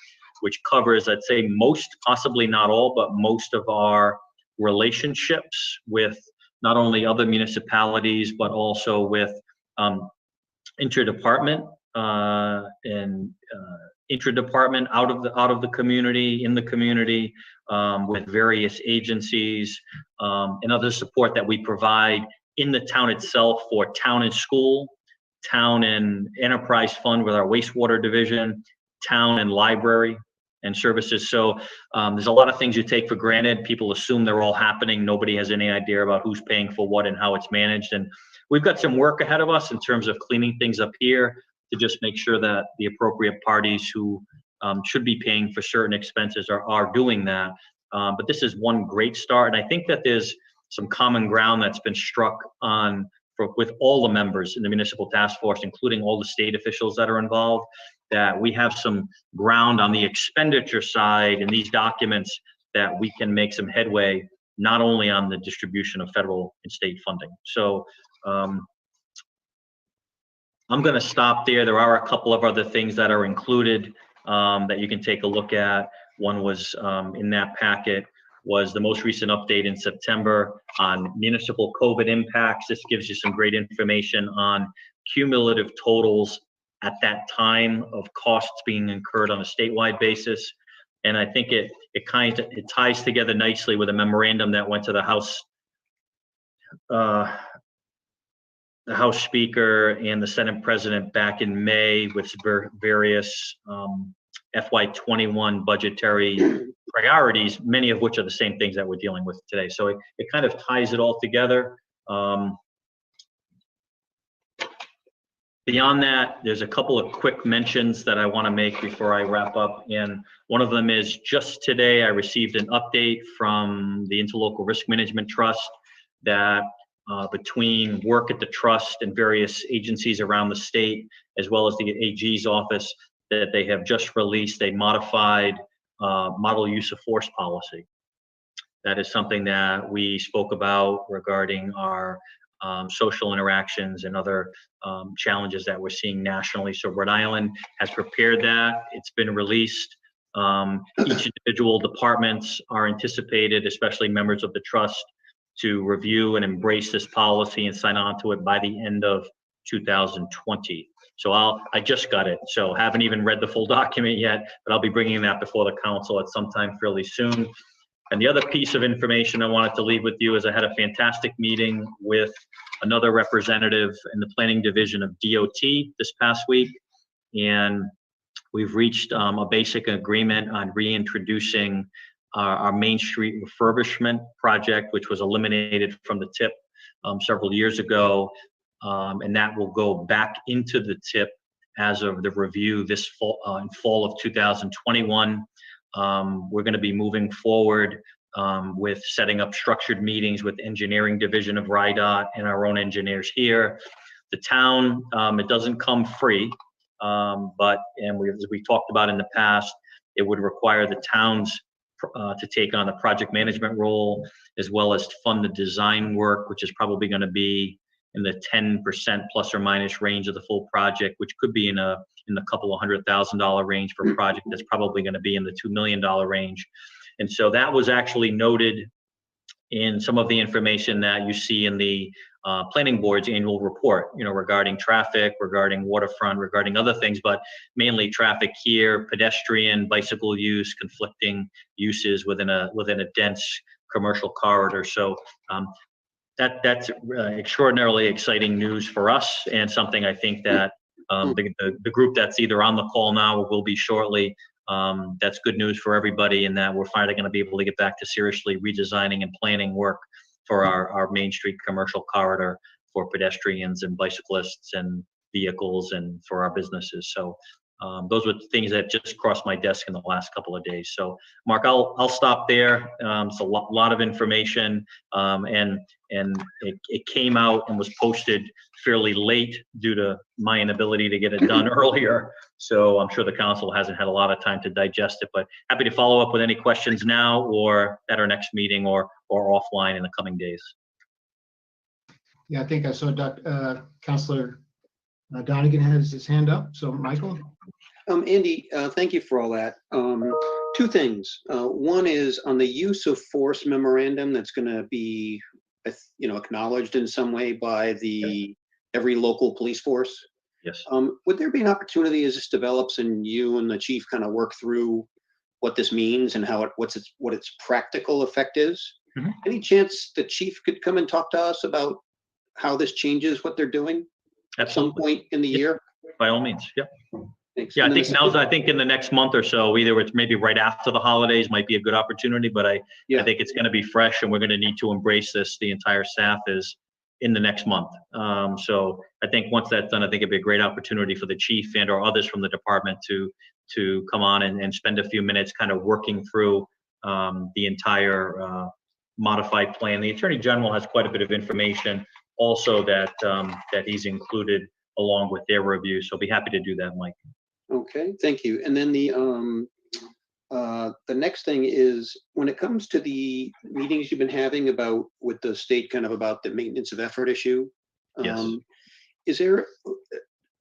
which covers, I'd say, most, possibly not all, but most of our relationships with not only other municipalities, but also with interdepartment and intra-department out of the community, in the community, with various agencies, and other support that we provide in the town itself for town and school, town and enterprise fund with our wastewater division, town and library and services. So there's a lot of things you take for granted. People assume they're all happening. Nobody has any idea about who's paying for what and how it's managed. And we've got some work ahead of us in terms of cleaning things up here to just make sure that the appropriate parties who should be paying for certain expenses are doing that. But this is one great start. And I think that there's some common ground that's been struck on with all the members in the Municipal Task Force, including all the state officials that are involved, that we have some ground on the expenditure side in these documents that we can make some headway, not only on the distribution of federal and state funding. So I'm going to stop there. There are a couple of other things that are included that you can take a look at. One was in that packet was the most recent update in September on municipal COVID impacts. This gives you some great information on cumulative totals at that time of costs being incurred on a statewide basis. And I think it ties together nicely with a memorandum that went to the House Speaker and the Senate President back in May with various FY21 budgetary priorities, many of which are the same things that we're dealing with today. So it kind of ties it all together. Beyond that, there's a couple of quick mentions that I want to make before I wrap up. And one of them is just today, I received an update from the Interlocal Risk Management Trust that between work at the trust and various agencies around the state, as well as the AG's office, that they have just released a modified model use of force policy. That is something that we spoke about regarding our social interactions and other challenges that we're seeing nationally. So Rhode Island has prepared that. It's been released. Each individual departments are anticipated, especially members of the trust, to review and embrace this policy and sign on to it by the end of 2020. So I just got it, so haven't even read the full document yet, but I'll be bringing that before the council at some time fairly soon. And the other piece of information I wanted to leave with you is I had a fantastic meeting with another representative in the planning division of DOT this past week. And we've reached a basic agreement on reintroducing our Main Street refurbishment project, which was eliminated from the TIP several years ago. And that will go back into the TIP as of the review this fall, in fall of 2021. We're going to be moving forward with setting up structured meetings with engineering division of RIDOT and our own engineers here. The town, it doesn't come free, but as we talked about in the past, it would require the towns to take on the project management role, as well as fund the design work, which is probably going to be in the 10% plus or minus range of the full project, which could be in the couple of $100,000 range for a project that's probably going to be in the $2 million range. And so that was actually noted in some of the information that you see in the planning board's annual report, regarding traffic, regarding waterfront, regarding other things, but mainly traffic here, pedestrian, bicycle use, conflicting uses within a dense commercial corridor. So that's extraordinarily exciting news for us, and something I think that the group that's either on the call now or will be shortly, that's good news for everybody, and that we're finally going to be able to get back to seriously redesigning and planning work for our Main Street commercial corridor for pedestrians and bicyclists and vehicles and for our businesses. So those were things that just crossed my desk in the last couple of days. So Mark, I'll stop there. It's a lot of information, and it came out and was posted fairly late due to my inability to get it done earlier. So I'm sure the council hasn't had a lot of time to digest it, but happy to follow up with any questions now or at our next meeting or offline in the coming days. Yeah, I think I saw Councilor Donegan has his hand up. So Michael? Andy, thank you for all that. Two things. One is on the use of force memorandum that's going to be, acknowledged in some way by every local police force. Yes. Would there be an opportunity as this develops and you and the chief kind of work through what this means and what its practical effect is? Mm-hmm. Any chance the chief could come and talk to us about how this changes what they're doing? Absolutely. At some point in the year? By all means, yeah. Thanks. Yeah, I think in the next month or so, either it's maybe right after the holidays might be a good opportunity, but I think it's going to be fresh, and we're going to need to embrace this. The entire staff is in the next month. So I think once that's done, I think it'd be a great opportunity for the chief and or others from the department to come on and spend a few minutes kind of working through the entire modified plan. The Attorney General has quite a bit of information also that he's included along with their review. So I'll be happy to do that, Mike. Okay, thank you. And then the next thing is, when it comes to the meetings you've been having with the state kind of about the maintenance of effort issue, yes. Is there,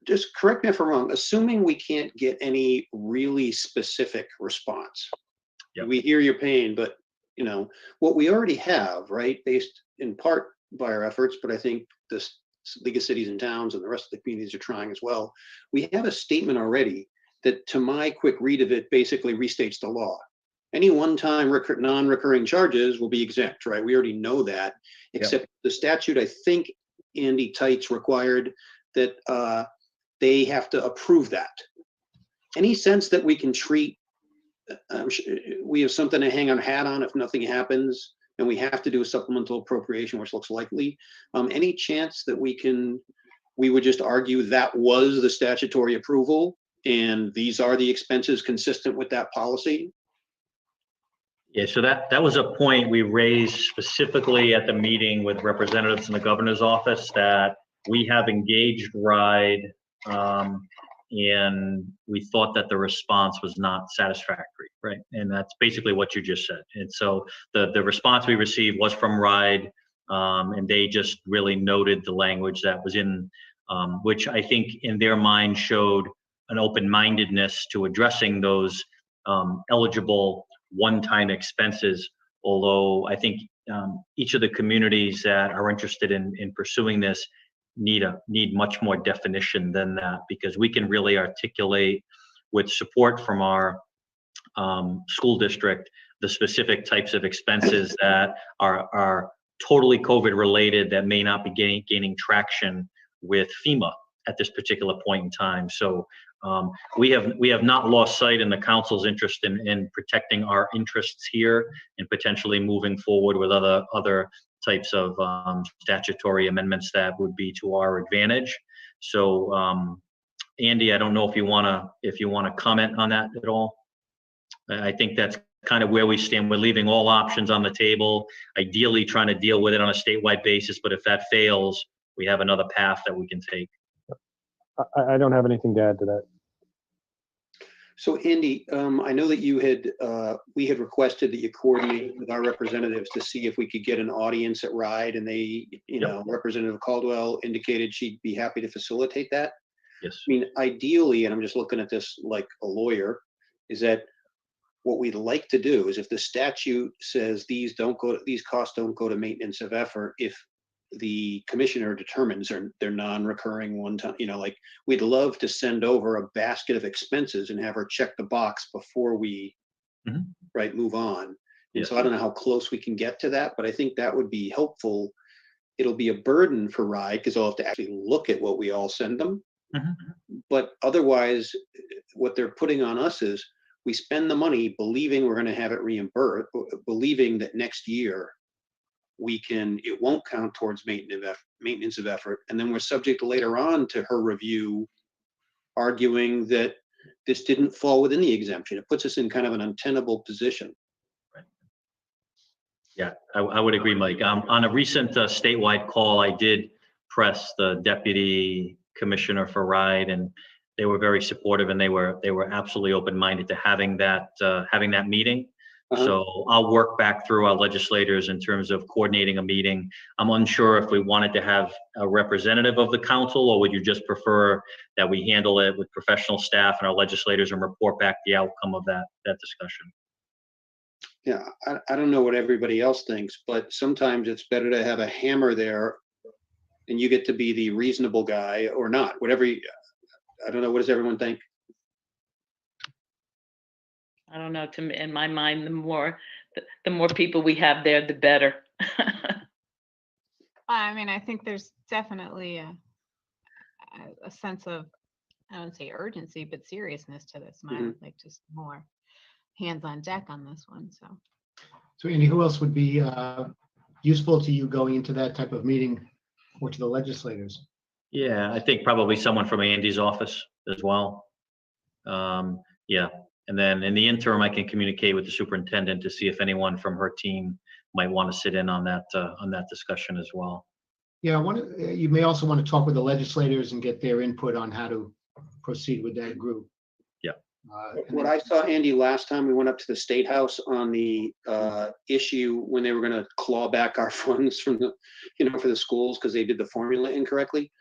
just correct me if I'm wrong, assuming we can't get any really specific response, yep. We hear your pain, but what we already have, right, based in part by our efforts, but I think this League of Cities and Towns and the rest of the communities are trying as well. We have a statement already that, to my quick read of it, basically restates the law. Any one-time non-recurring charges will be exempt, right? We already know that, except the statute, I think, Andy Tights required that they have to approve that. Any sense that we can treat, we have something to hang our hat on if nothing happens, and we have to do a supplemental appropriation, which looks likely. Any chance that we would just argue that was the statutory approval and these are the expenses consistent with that policy? Yeah, so that was a point we raised specifically at the meeting with representatives in the governor's office, that we have engaged Rhode, and we thought that the response was not satisfactory, right? And that's basically what you just said. And so the response we received was from Rhode, and they just really noted the language that was in, which I think in their mind showed an open-mindedness to addressing those eligible one-time expenses. Although I think each of the communities that are interested in pursuing this need much more definition than that, because we can really articulate with support from our school district the specific types of expenses that are totally COVID related that may not be gaining traction with FEMA at this particular point in time. So we have not lost sight in the council's interest in protecting our interests here and potentially moving forward with other types of statutory amendments that would be to our advantage. So Andy, I don't know if you want to comment on that at all. I think that's kind of where we stand. We're leaving all options on the table, ideally trying to deal with it on a statewide basis, but if that fails, we have another path that we can take. I don't have anything to add to that. So Andy, I know that we had requested that you coordinate with our representatives to see if we could get an audience at Rhode, and they, Representative Caldwell indicated she'd be happy to facilitate that. Yes. I mean, ideally, and I'm just looking at this like a lawyer, is that what we'd like to do is, if the statute says these costs don't go to maintenance of effort, if the commissioner determines they're non-recurring one-time, like we'd love to send over a basket of expenses and have her check the box before we move on. And Yes. so I don't know how close we can get to that, but I think that would be helpful. It'll be a burden for Rhode because they'll have to actually look at what we all send them. But otherwise, what they're putting on us is we spend the money believing we're going to have it reimbursed, believing that next year it won't count towards maintenance of effort. And then we're subject later on to her review arguing that this didn't fall within the exemption. It puts us in kind of an untenable position. Right. Yeah, I would agree, Mike. On a recent statewide call, I did press the deputy commissioner for Rhode, and they were very supportive, and they were absolutely open-minded to having that meeting. So I'll work back through our legislators in terms of coordinating a meeting. I'm unsure if we wanted to have a representative of the council, or would you just prefer that we handle it with professional staff and our legislators and report back the outcome of that discussion? Yeah, I don't know what everybody else thinks, but sometimes it's better to have a hammer there and you get to be the reasonable guy or not, whatever. I don't know. What does everyone think? I don't know. In my mind, the more people we have there, the better. I mean, I think there's definitely a sense of, I wouldn't say urgency, but seriousness to this. And I would like just more hands on deck on this one. So Andy, who else would be useful to you going into that type of meeting, or to the legislators? Yeah, I think probably someone from Andy's office as well. Yeah. And then in the interim, I can communicate with the superintendent to see if anyone from her team might want to sit in on that discussion as well. Yeah, you may also want to talk with the legislators and get their input on how to proceed with that group. Yeah. What I saw, Andy, last time we went up to the State House on the issue when they were going to claw back our funds from the, for the schools because they did the formula incorrectly.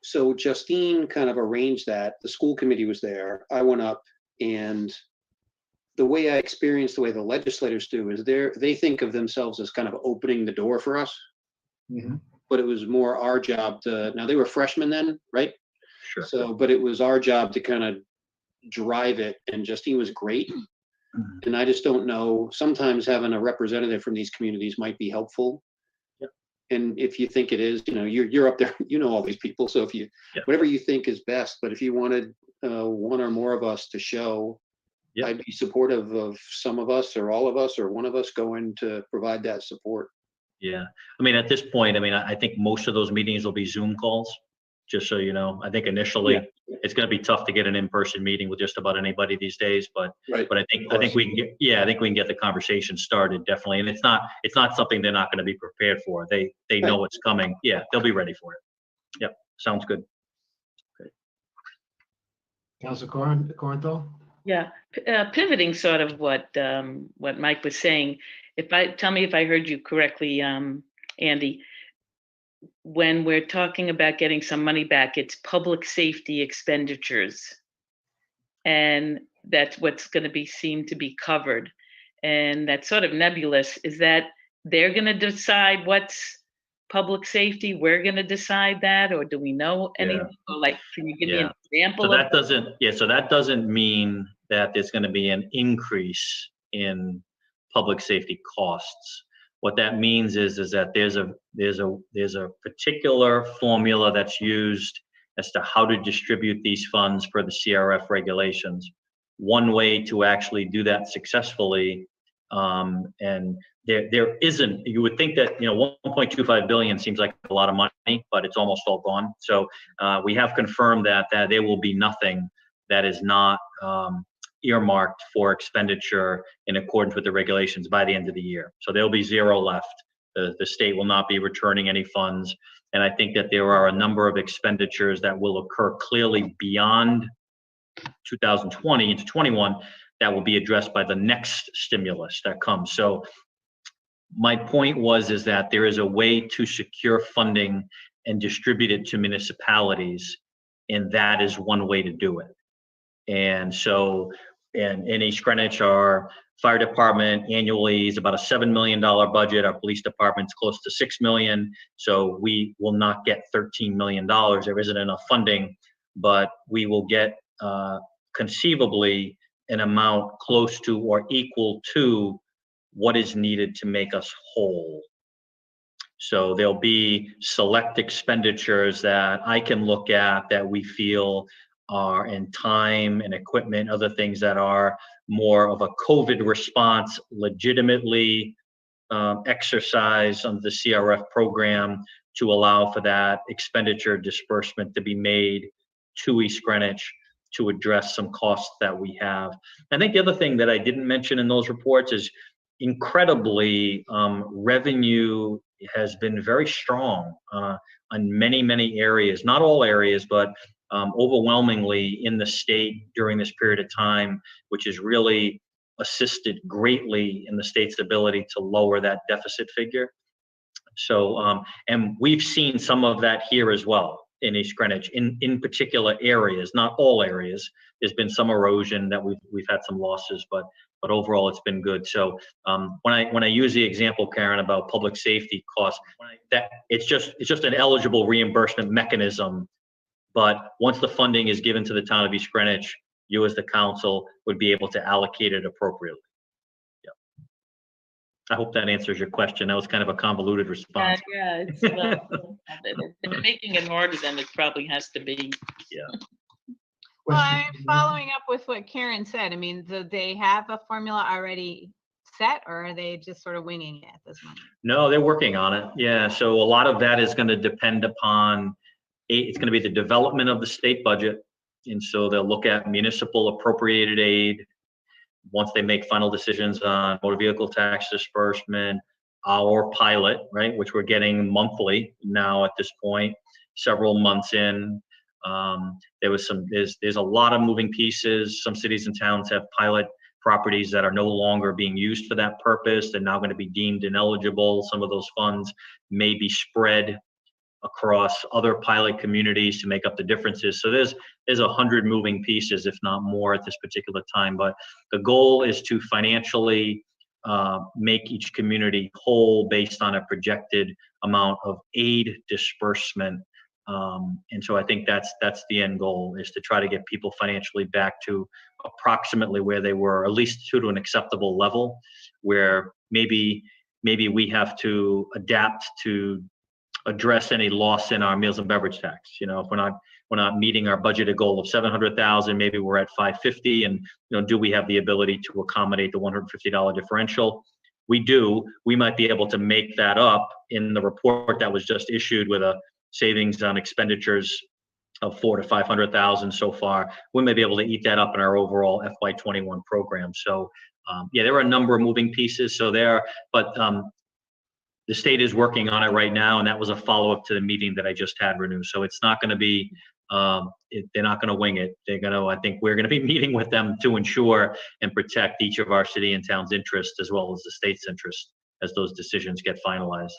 So Justine kind of arranged that. The school committee was there. I went up, and the way I experienced the way the legislators do is they think of themselves as kind of opening the door for us. But it was more our job now they were freshmen then, right? Sure. So, but it was our job to kind of drive it, and Justine was great. And I just don't know, sometimes having a representative from these communities might be helpful. And if you think it is, you're up there, all these people. So if whatever you think is best, but if you wanted one or more of us to show, I'd be supportive of some of us or all of us or one of us going to provide that support. Yeah. I mean, at this point, I think most of those meetings will be Zoom calls, just so you know. I think initially it's going to be tough to get an in-person meeting with just about anybody these days, but I think we can get the conversation started, definitely. And it's not something they're not going to be prepared for. They know it's coming. Yeah, they'll be ready for it. Yep. Sounds good. Okay. Councilor Corenthal? Yeah, pivoting sort of what Mike was saying. Tell me if I heard you correctly, Andy. When we're talking about getting some money back, it's public safety expenditures, and that's what's going to be seem to be covered. And that's sort of nebulous. Is that they're going to decide what's public safety, we're gonna decide that, or do we know anything? Or like, can you give me an So example of? that doesn't, so that doesn't mean that there's gonna be an increase in public safety costs. What that means is that there's a particular formula that's used as to how to distribute these funds per the CRF regulations. One way to actually do that successfully, and there isn't, you would think that, 1.25 billion seems like a lot of money, but it's almost all gone. So we have confirmed that there will be nothing that is not earmarked for expenditure in accordance with the regulations by the end of the year. So there'll be zero left. The state will not be returning any funds. And I think that there are a number of expenditures that will occur clearly beyond 2020 into 21 that will be addressed by the next stimulus that comes. So my point is that there is a way to secure funding and distribute it to municipalities, and that is one way to do it. And so in East Greenwich, our fire department annually is about a $7 million budget. Our police department's close to $6 million. So we will not get $13 million. There isn't enough funding, but we will get conceivably an amount close to or equal to what is needed to make us whole. So there'll be select expenditures that I can look at that we feel are in time and equipment, other things that are more of a COVID response, legitimately exercise under the CRF program to allow for that expenditure disbursement to be made to East Greenwich to address some costs that we have. I think the other thing that I didn't mention in those reports is incredibly, revenue has been very strong on many areas, not all areas, but overwhelmingly in the state during this period of time, which has really assisted greatly in the state's ability to lower that deficit figure. So, and we've seen some of that here as well in East Greenwich, in particular areas, not all areas. There's been some erosion that we've had some losses, but overall it's been good. So when I use the example, Karen, about public safety costs, that it's just an eligible reimbursement mechanism. But once the funding is given to the town of East Greenwich, you as the council would be able to allocate it appropriately. Yeah. I hope that answers your question. That was kind of a convoluted response. Yeah, it's if they're making an order, then it probably has to be. Yeah. Well, I'm following up with what Karen said. I mean, do they have a formula already set, or are they just sort of winging it at this moment? No, they're working on it. Yeah. So a lot of that is going to depend upon, it's going to be the development of the state budget. And so they'll look at municipal appropriated aid once they make final decisions on motor vehicle tax disbursement, our pilot, right, which we're getting monthly now at this point, several months in. There's a lot of moving pieces. Some cities and towns have pilot properties that are no longer being used for that purpose. They're now going to be deemed ineligible. Some of those funds may be spread across other pilot communities to make up the differences. So there's 100 moving pieces, if not more, at this particular time. But the goal is to financially make each community whole based on a projected amount of aid disbursement. And so I think that's the end goal, is to try to get people financially back to approximately where they were, at least to an acceptable level, where maybe we have to adapt to address any loss in our meals and beverage tax. You know, if we're not meeting our budgeted goal of 700,000, maybe we're at 550, and do we have the ability to accommodate the $150 differential? We do. We might be able to make that up in the report that was just issued with a savings on expenditures of 400,000 to 500,000 so far. We may be able to eat that up in our overall FY21 program. So yeah, there are a number of moving pieces. So but the state is working on it right now, and that was a follow-up to the meeting that I just had, Renew. So it's not going to be, they're not going to wing it. I think we're going to be meeting with them to ensure and protect each of our city and town's interests, as well as the state's interest, as those decisions get finalized.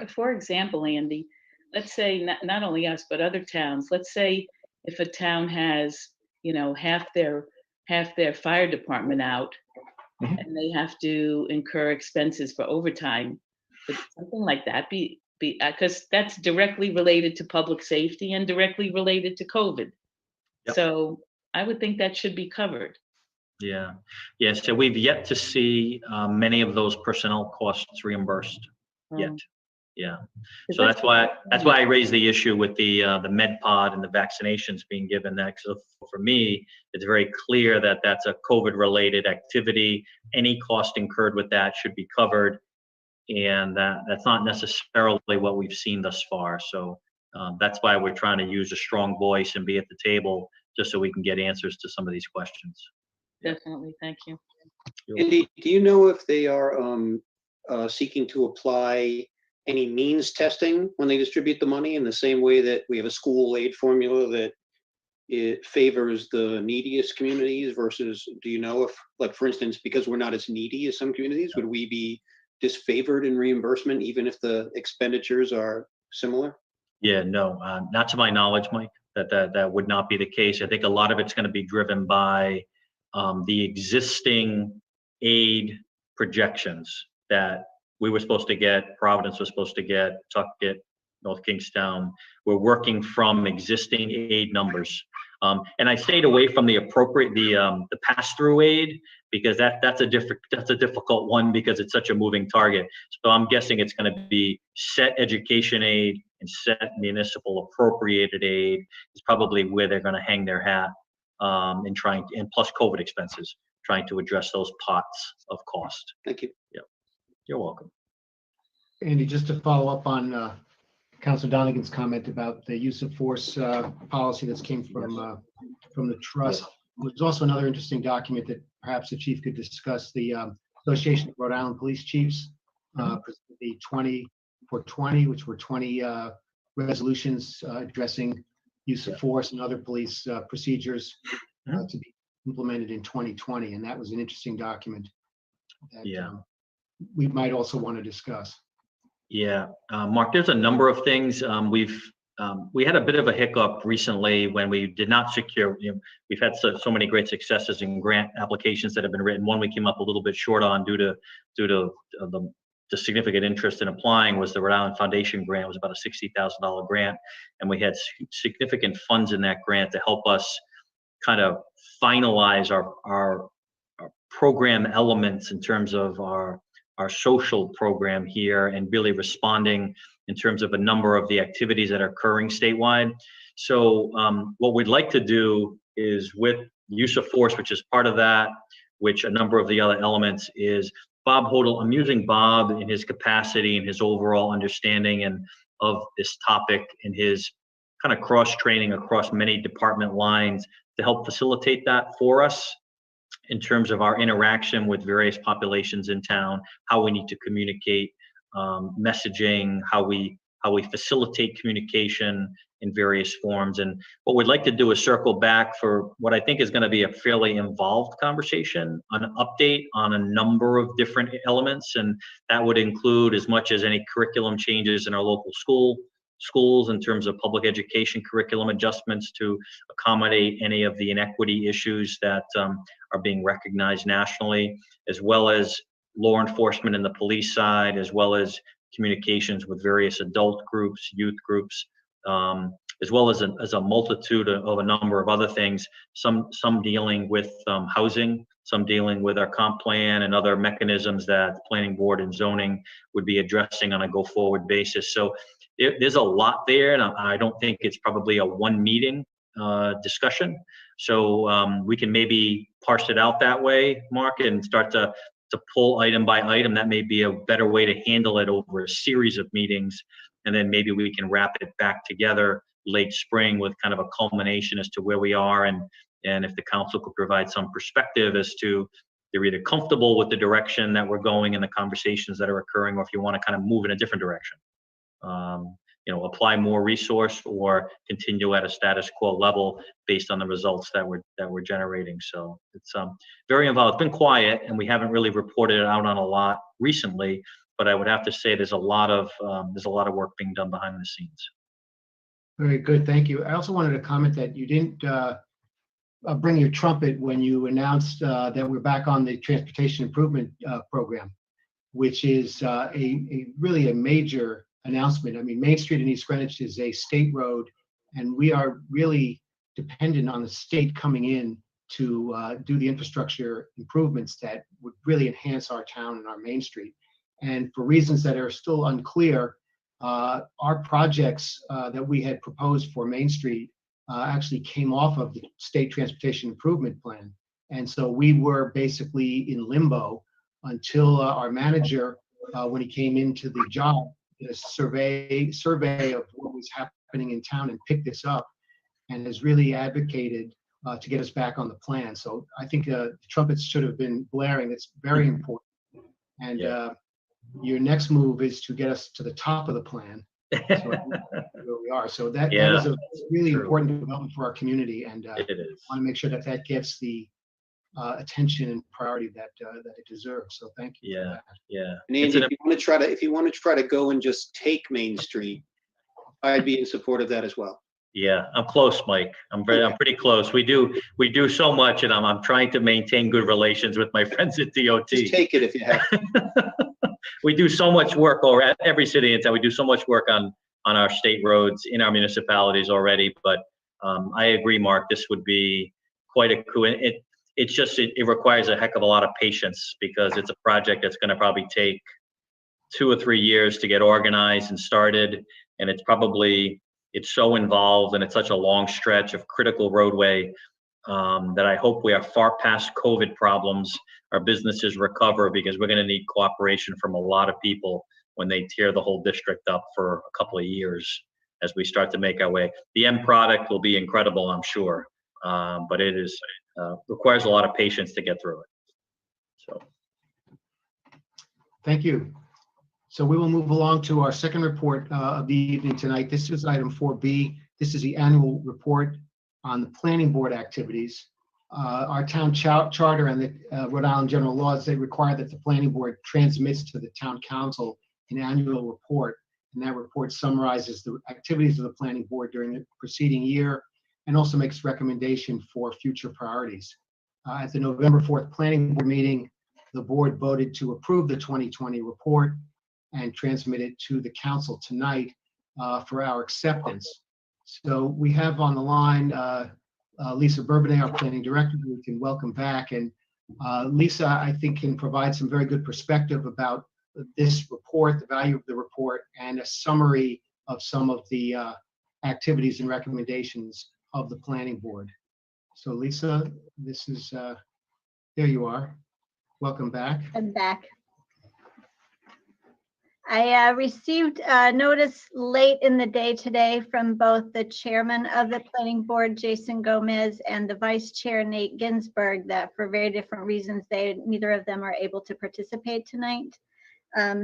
For example, Andy, let's say not only us, but other towns, let's say if a town has, half their fire department out, and they have to incur expenses for overtime, would something like that be because that's directly related to public safety and directly related to COVID. Yep. So I would think that should be covered. Yeah. So we've yet to see many of those personnel costs reimbursed yet. Um, Yeah. 'Cause So that's why I raised the issue with the med pod and the vaccinations being given. That so for me, it's very clear that that's a COVID-related activity. Any cost incurred with that should be covered, and that's not necessarily what we've seen thus far. So that's why we're trying to use a strong voice and be at the table, just so we can get answers to some of these questions. Definitely, thank you. Andy, do you know if they are seeking to apply any means testing when they distribute the money in the same way that we have a school aid formula that it favors the neediest communities versus, do you know if, like, for instance, because we're not as needy as some communities, would we be disfavored in reimbursement even if the expenditures are similar? Yeah, no, not to my knowledge, Mike, that would not be the case. I think a lot of it's going to be driven by the existing aid projections that we were supposed to get, Providence was supposed to get, Tuckett, North Kingstown. We're working from existing aid numbers. And I stayed away from the pass-through aid, because that's a difficult one because it's such a moving target. So I'm guessing it's going to be set education aid and set municipal appropriated aid is probably where they're going to hang their hat and plus COVID expenses, trying to address those pots of cost. Thank you. Yep. You're welcome. Andy, just to follow up on Councilor Donegan's comment about the use of force policy that's came from the trust. There's also another interesting document that perhaps the chief could discuss, the Association of Rhode Island Police Chiefs, the 20/420, which were 20 resolutions addressing use of force and other police procedures to be implemented in 2020. And that was an interesting document that we might also want to discuss. Yeah, Mark, there's a number of things. We had a bit of a hiccup recently when we did not secure, we've had so many great successes in grant applications that have been written. One we came up a little bit short on due to the significant interest in applying was the Rhode Island Foundation grant. It was about a $60,000 grant. And we had significant funds in that grant to help us kind of finalize our program elements in terms of our social program here and really responding in terms of a number of the activities that are occurring statewide. So what we'd like to do is, with use of force, which is part of that, which a number of the other elements is, Bob Hodel, I'm using Bob in his capacity and his overall understanding of this topic and his kind of cross-training across many department lines to help facilitate that for us in terms of our interaction with various populations in town, how we need to communicate, messaging, how we facilitate communication in various forms. And what we'd like to do is circle back for what I think is going to be a fairly involved conversation, an update on a number of different elements. And that would include as much as any curriculum changes in our local schools in terms of public education curriculum adjustments to accommodate any of the inequity issues that are being recognized nationally, as well as law enforcement and the police side, as well as communications with various adult groups, youth groups, as well as a multitude of a number of other things, some dealing with housing, some dealing with our comp plan and other mechanisms that the planning board and zoning would be addressing on a go-forward basis. So there's a lot there, and I don't think it's probably a one meeting discussion. So we can maybe parse it out that way, Mark, and start to pull item by item. That may be a better way to handle it over a series of meetings. And then maybe we can wrap it back together late spring with kind of a culmination as to where we are. And if the council could provide some perspective as to they're either comfortable with the direction that we're going and the conversations that are occurring, or if you want to kind of move in a different direction. Apply more resource or continue at a status quo level based on the results that we're generating. So it's very involved. It's been quiet, and we haven't really reported it out on a lot recently. But I would have to say there's a lot of work being done behind the scenes. Very good, thank you. I also wanted to comment that you didn't bring your trumpet when you announced that we're back on the transportation improvement program, which is really a major announcement. I mean, Main Street in East Greenwich is a state road, and we are really dependent on the state coming in to do the infrastructure improvements that would really enhance our town and our Main Street. And for reasons that are still unclear, our projects that we had proposed for Main Street actually came off of the State Transportation Improvement Plan. And so we were basically in limbo until our manager, when he came into the job, did a survey of what was happening in town and picked this up and has really advocated to get us back on the plan. So I think the trumpets should have been blaring. It's very important. And your next move is to get us to the top of the plan. So where we are. So that is a really important development for our community, and It is. want to make sure that that gets the attention and priority that it deserves. So thank you. Yeah, yeah. And Andy, if you want to try to go and just take Main Street, I'd be in support of that as well. Yeah, I'm close, Mike. I'm pretty close. We do so much, and I'm trying to maintain good relations with my friends at DOT. Just take it if you have to. We do so much work, or at every city in town, we do so much work on our state roads in our municipalities already. But I agree, Mark, this would be quite a coup. And it requires a heck of a lot of patience, because it's a project that's going to probably take 2 or 3 years to get organized and started. And it's so involved, and it's such a long stretch of critical roadway that I hope we are far past COVID problems. Our businesses recover, because we're going to need cooperation from a lot of people when they tear the whole district up for a couple of years as we start to make our way. The end product will be incredible, I'm sure, but it requires a lot of patience to get through it. So, Thank you. So we will move along to our second report of the evening tonight. This is item 4B. This is the annual report on the planning board activities. Our town charter and the Rhode Island general laws, they require that the planning board transmits to the town council an annual report. And that report summarizes the activities of the planning board during the preceding year and also makes recommendation for future priorities. At the November 4th planning board meeting, the board voted to approve the 2020 report and transmit it to the council tonight for our acceptance. So we have on the line Lisa Bourbonnais, our planning director, who we can welcome back. And Lisa, I think, can provide some very good perspective about this report, the value of the report, and a summary of some of the activities and recommendations of the planning board. So Lisa, this is, there you are. Welcome back. I'm back. I received notice late in the day today from both the chairman of the planning board, Jason Gomez, and the vice chair, Nate Ginsburg, that for very different reasons, neither of them are able to participate tonight.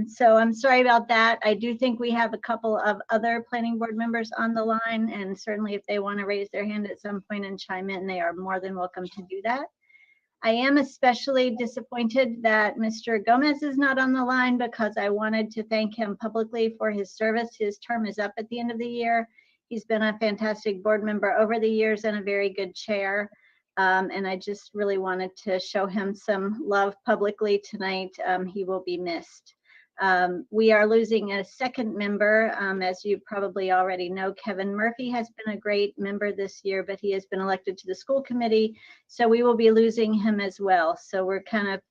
So I'm sorry about that. I do think we have a couple of other planning board members on the line, and certainly if they want to raise their hand at some point and chime in, they are more than welcome to do that. I am especially disappointed that Mr. Gomez is not on the line, because I wanted to thank him publicly for his service. His term is up at the end of the year. He's been a fantastic board member over the years and a very good chair. And I just really wanted to show him some love publicly tonight. He will be missed. We are losing a second member. As you probably already know, Kevin Murphy has been a great member this year, but he has been elected to the school committee. So we will be losing him as well. So we're kind of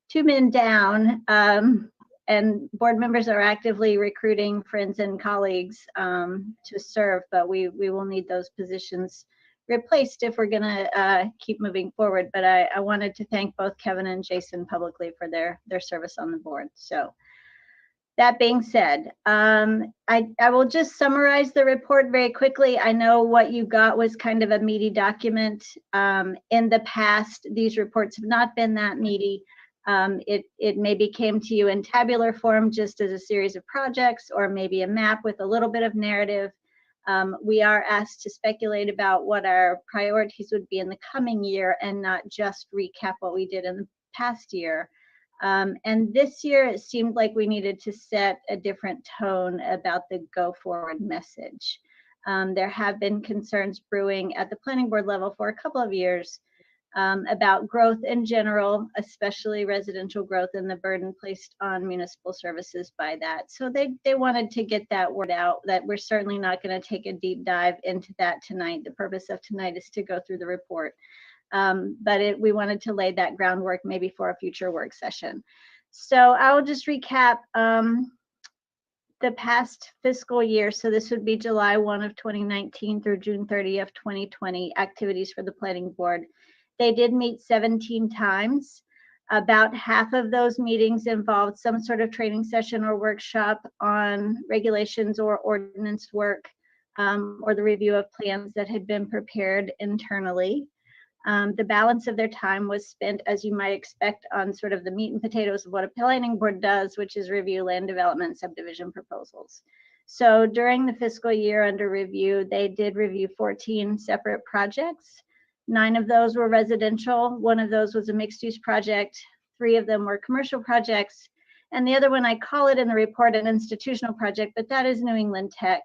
2 men down, and board members are actively recruiting friends and colleagues to serve, but we will need those positions replaced if we're gonna keep moving forward. But I wanted to thank both Kevin and Jason publicly for their service on the board. So that being said, I will just summarize the report very quickly. I know what you got was kind of a meaty document. In the past, these reports have not been that meaty. It maybe came to you in tabular form just as a series of projects, or maybe a map with a little bit of narrative. We are asked to speculate about what our priorities would be in the coming year and not just recap what we did in the past year. And this year, it seemed like we needed to set a different tone about the go forward message. There have been concerns brewing at the planning board level for a couple of years about growth in general, especially residential growth and the burden placed on municipal services by that. So they wanted to get that word out that we're certainly not going to take a deep dive into that tonight. The purpose of tonight is to go through the report. But we wanted to lay that groundwork maybe for a future work session. So I will just recap the past fiscal year. So this would be July 1 of 2019 through June 30 of 2020 activities for the planning board. They did meet 17 times. About half of those meetings involved some sort of training session or workshop on regulations or ordinance work, or the review of plans that had been prepared internally. The balance of their time was spent, as you might expect, on sort of the meat and potatoes of what a planning board does, which is review land development subdivision proposals. So during the fiscal year under review, they did review 14 separate projects. 9 of those were residential. 1 of those was a mixed-use project. 3 of them were commercial projects. And the other one, I call it in the report an institutional project, but that is New England Tech.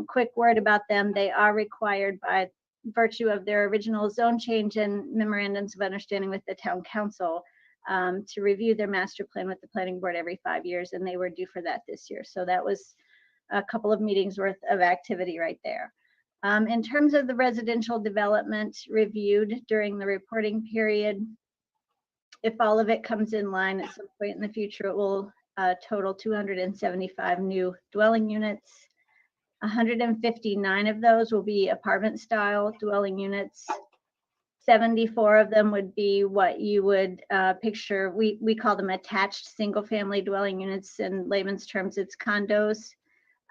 Quick word about them. They are required by virtue of their original zone change and memorandums of understanding with the town council to review their master plan with the planning board every 5 years, and they were due for that this year. So that was a couple of meetings worth of activity right there. In terms of the residential development reviewed during the reporting period, if all of it comes in line at some point in the future, it will total 275 new dwelling units. 159 of those will be apartment style dwelling units. 74 of them would be what you would picture. We call them attached single family dwelling units. In layman's terms, it's condos.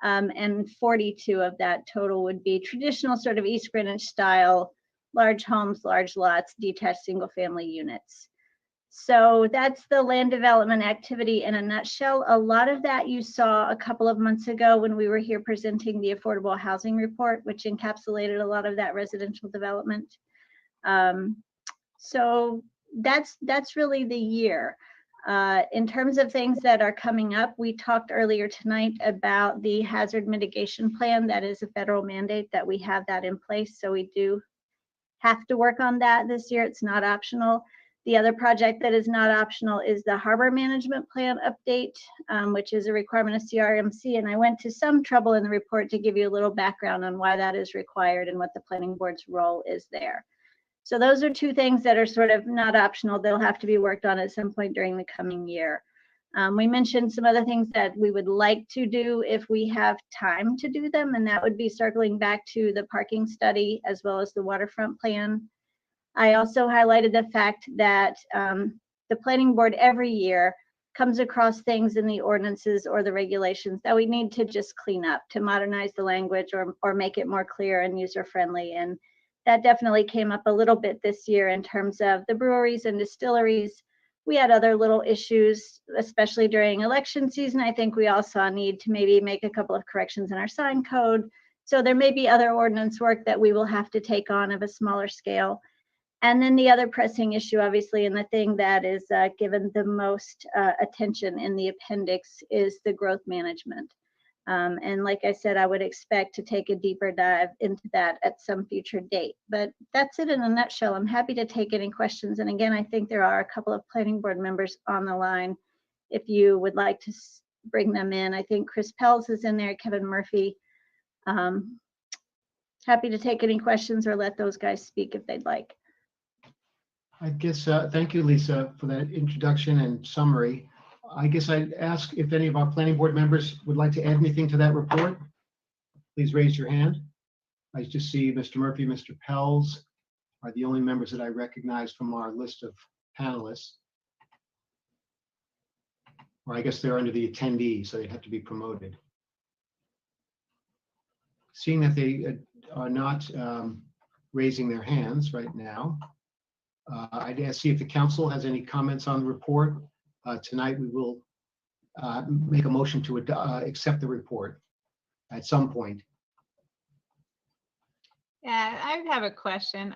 And 42 of that total would be traditional sort of East Greenwich style, large homes, large lots, detached single family units. So that's the land development activity in a nutshell. A lot of that you saw a couple of months ago when we were here presenting the affordable housing report, which encapsulated a lot of that residential development. So that's really the year. In terms of things that are coming up, we talked earlier tonight about the hazard mitigation plan. That is a federal mandate that we have that in place. So we do have to work on that this year. It's not optional. The other project that is not optional is the harbor management plan update, which is a requirement of CRMC. And I went to some trouble in the report to give you a little background on why that is required and what the planning board's role is there. So those are 2 things that are sort of not optional. They'll have to be worked on at some point during the coming year. We mentioned some other things that we would like to do if we have time to do them, and that would be circling back to the parking study as well as the waterfront plan. I also highlighted the fact that the planning board every year comes across things in the ordinances or the regulations that we need to just clean up to modernize the language or make it more clear and user friendly. And that definitely came up a little bit this year in terms of the breweries and distilleries. We had other little issues, especially during election season. I think we all saw a need to maybe make a couple of corrections in our sign code. So there may be other ordinance work that we will have to take on of a smaller scale. And then the other pressing issue, obviously, and the thing that is given the most attention in the appendix is the growth management. And like I said, I would expect to take a deeper dive into that at some future date. But that's it in a nutshell. I'm happy to take any questions. And again, I think there are a couple of planning board members on the line if you would like to bring them in. I think Chris Pells is in there, Kevin Murphy. Happy to take any questions or let those guys speak if they'd like. I guess, thank you, Lisa, for that introduction and summary. I guess I'd ask if any of our planning board members would like to add anything to that report. Please raise your hand. I just see Mr. Murphy, Mr. Pells are the only members that I recognize from our list of panelists. Or I guess they're under the attendees, so they'd have to be promoted. Seeing that they are not raising their hands right now, I'd see if the council has any comments on the report. Tonight we will make a motion to accept the report at some point. Yeah, I have a question.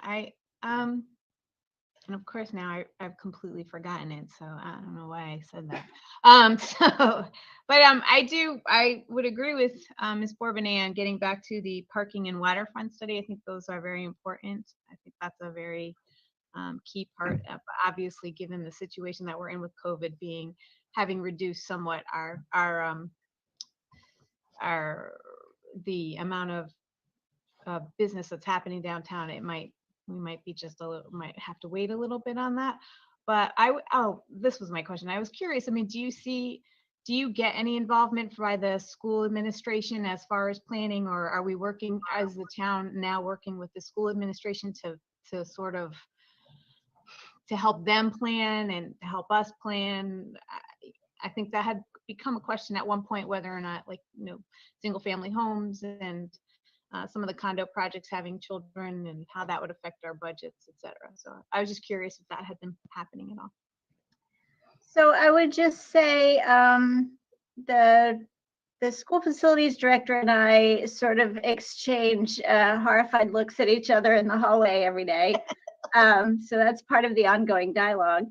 And of course now I've completely forgotten it, so I don't know why I said that. I would agree with Ms. Bourbonnais on getting back to the parking and waterfront study. I think those are very important. I think that's a very key part of, obviously, given the situation that we're in with COVID having reduced somewhat the amount of business that's happening downtown. We might have to wait a little bit on that. But this was my question. I was curious. I mean, do you get any involvement by the school administration as far as planning, or are we working as the town now working with the school administration to sort of to help them plan and to help us plan? I think that had become a question at one point, whether or not, like, single family homes and some of the condo projects having children and how that would affect our budgets, et cetera. So I was just curious if that had been happening at all. So I would just say the school facilities director and I sort of exchange horrified looks at each other in the hallway every day. So that's part of the ongoing dialogue.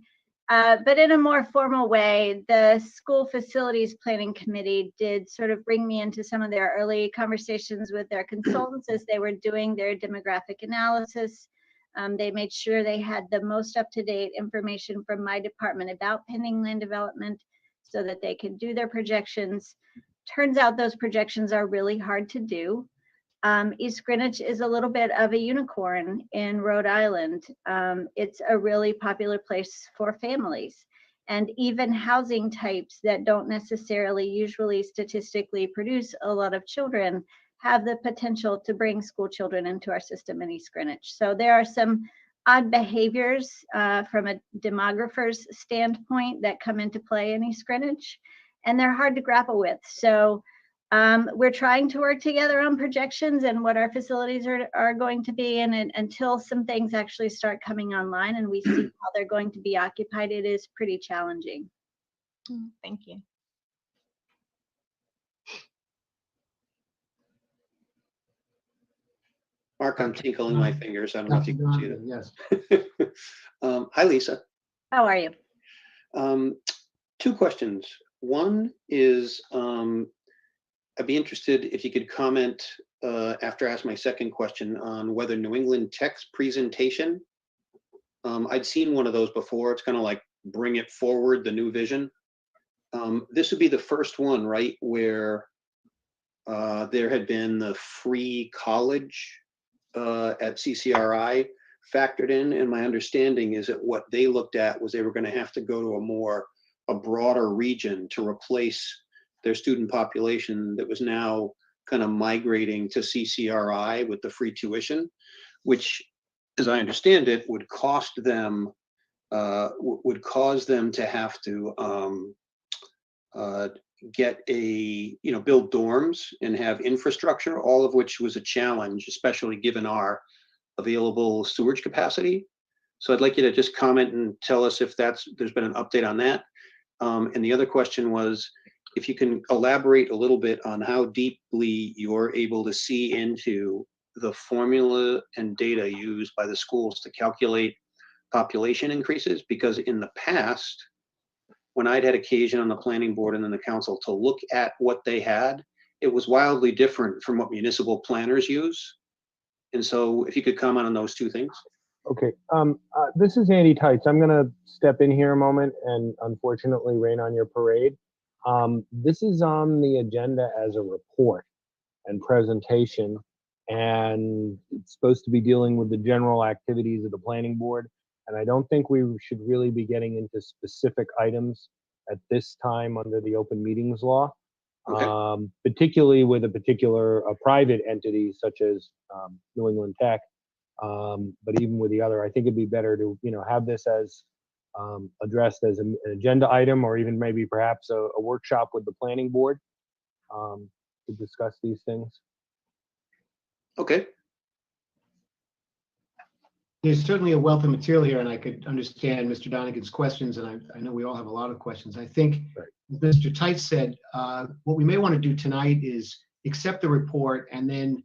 But in a more formal way, the school facilities planning committee did sort of bring me into some of their early conversations with their consultants as they were doing their demographic analysis. They made sure they had the most up-to-date information from my department about pending land development so that they could do their projections. Turns out those projections are really hard to do. East Greenwich is a little bit of a unicorn in Rhode Island. It's a really popular place for families, and even housing types that don't necessarily usually statistically produce a lot of children have the potential to bring school children into our system in East Greenwich. So there are some odd behaviors from a demographer's standpoint that come into play in East Greenwich, and they're hard to grapple with. So we're trying to work together on projections and what our facilities are going to be, and until some things actually start coming online and we see how they're going to be occupied, it is pretty challenging. Thank you. Mark, I'm tinkling my fingers. I don't know if you can see that. Yes. Hi, Lisa. How are you? Two questions. One is, I'd be interested if you could comment after I ask my second question on whether New England Tech's presentation, I'd seen one of those before. It's kind of like bring it forward, the new vision. This would be the first one, right, where there had been the free college at CCRI factored in. And my understanding is that what they looked at was they were going to have to go to a broader region to replace their student population that was now kind of migrating to CCRI with the free tuition, which, as I understand it, would cost them, would cause them to have to get build dorms and have infrastructure, all of which was a challenge, especially given our available sewage capacity. So I'd like you to just comment and tell us if there's been an update on that. And the other question was, if you can elaborate a little bit on how deeply you're able to see into the formula and data used by the schools to calculate population increases, because in the past, when I'd had occasion on the planning board and then the council to look at what they had, it was wildly different from what municipal planners use. And so if you could comment on those two things. Okay, this is Andy Tights. I'm gonna step in here a moment and unfortunately rain on your parade. This is on the agenda as a report and presentation, and it's supposed to be dealing with the general activities of the planning board. And I don't think we should really be getting into specific items at this time under the open meetings law, okay. Particularly with a private entity such as New England Tech. But even with the other, I think it'd be better to have this as addressed as an agenda item, or even maybe perhaps a workshop with the planning board to discuss these things. Okay. There's certainly a wealth of material here, and I could understand Mr. Donegan's questions, and I know we all have a lot of questions. I think, as Mr. Tight said, what we may want to do tonight is accept the report and then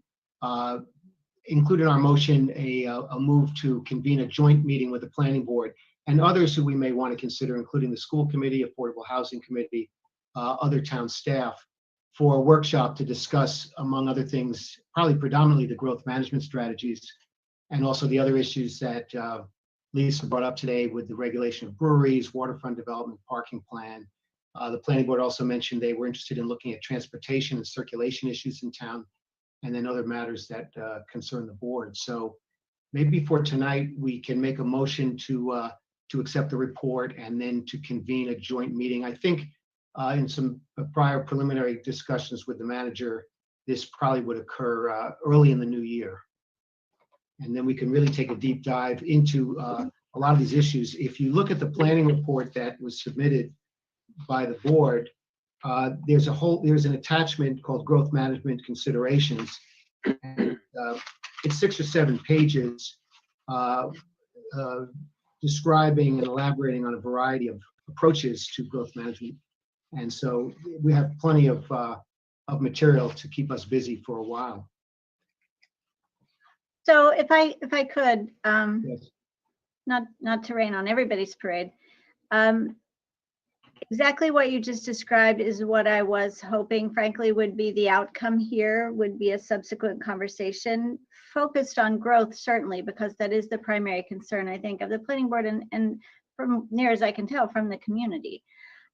include in our motion a move to convene a joint meeting with the planning board and others who we may want to consider, including the school committee, affordable housing committee, other town staff, for a workshop to discuss, among other things, probably predominantly the growth management strategies and also the other issues that Lisa brought up today with the regulation of breweries, waterfront development, parking plan. The planning board also mentioned they were interested in looking at transportation and circulation issues in town, and then other matters that concern the board. So maybe for tonight, we can make a motion to accept the report and then to convene a joint meeting. I think in some prior preliminary discussions with the manager, this probably would occur early in the new year. And then we can really take a deep dive into a lot of these issues. If you look at the planning report that was submitted by the board, there's an attachment called growth management considerations. And, it's 6 or 7 pages describing and elaborating on a variety of approaches to growth management. And so we have plenty of material to keep us busy for a while. So if I could, Yes. not to rain on everybody's parade, exactly what you just described is what I was hoping, frankly, would be the outcome here, would be a subsequent conversation focused on growth, certainly, because that is the primary concern, I think, of the planning board and from near as I can tell from the community.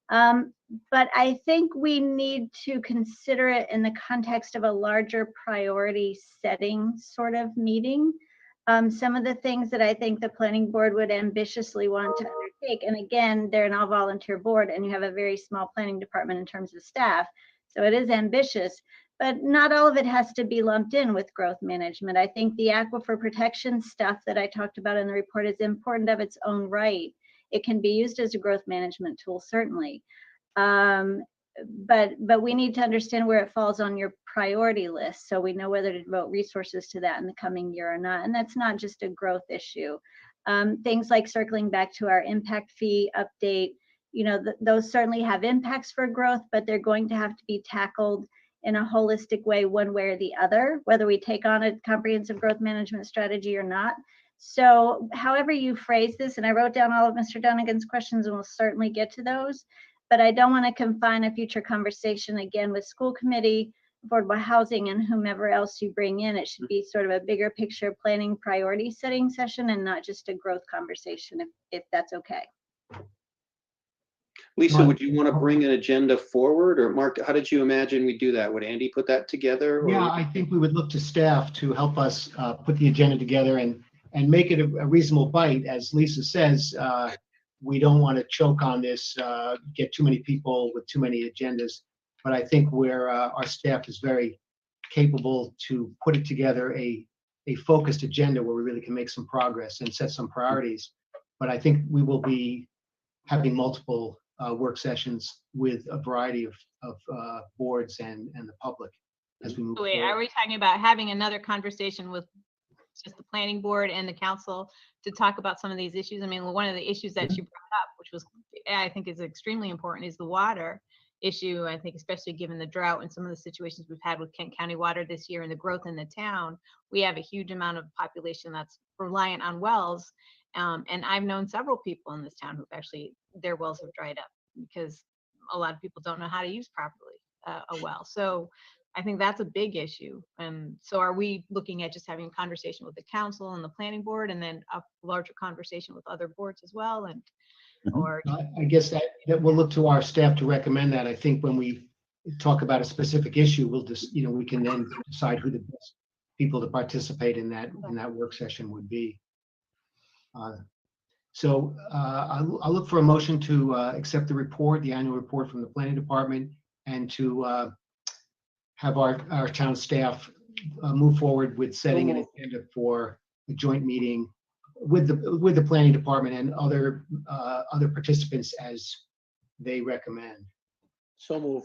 But I think we need to consider it in the context of a larger priority setting sort of meeting. Some of the things that I think the planning board would ambitiously want to undertake, and again, they're an all-volunteer board and you have a very small planning department in terms of staff, so it is ambitious, but not all of it has to be lumped in with growth management. I think the aquifer protection stuff that I talked about in the report is important of its own right. It can be used as a growth management tool, certainly. But we need to understand where it falls on your priority list so we know whether to devote resources to that in the coming year or not. And that's not just a growth issue. Things like circling back to our impact fee update, those certainly have impacts for growth, but they're going to have to be tackled in a holistic way, one way or the other, whether we take on a comprehensive growth management strategy or not. So however you phrase this, and I wrote down all of Mr. Dunnigan's questions and we'll certainly get to those, but I don't want to confine a future conversation again with school committee, affordable housing, and whomever else you bring in. It should be sort of a bigger picture planning priority setting session and not just a growth conversation, if that's okay. Lisa, would you want to bring an agenda forward, or Mark, how did you imagine we do that? Would Andy put that together? Or Yeah, I think we would look to staff to help us put the agenda together and make it a reasonable bite. As Lisa says, we don't want to choke on this, get too many people with too many agendas. But I think our staff is very capable to put it together a focused agenda where we really can make some progress and set some priorities. But I think we will be having multiple work sessions with a variety of boards and the public as we move Wait, forward. are we talking about having another conversation with just the planning board and the council to talk about some of these issues? I mean, one of the issues that you brought up, which was, I think is extremely important, is the water issue. I think especially given the drought and some of the situations we've had with Kent County Water this year and the growth in the town, we have a huge amount of population that's reliant on wells. And I've known several people in this town who've actually, their wells have dried up because a lot of people don't know how to use properly a well. So I think that's a big issue. And so are we looking at just having a conversation with the council and the planning board and then a larger conversation with other boards as well? And or I guess that we'll look to our staff to recommend that. I think when we talk about a specific issue, we'll just, we can then decide who the best people to participate in that work session would be. So I'll look for a motion to accept the report, the annual report from the planning department, and to have our town staff move forward with setting an agenda for a joint meeting with the planning department and other participants as they recommend. So move.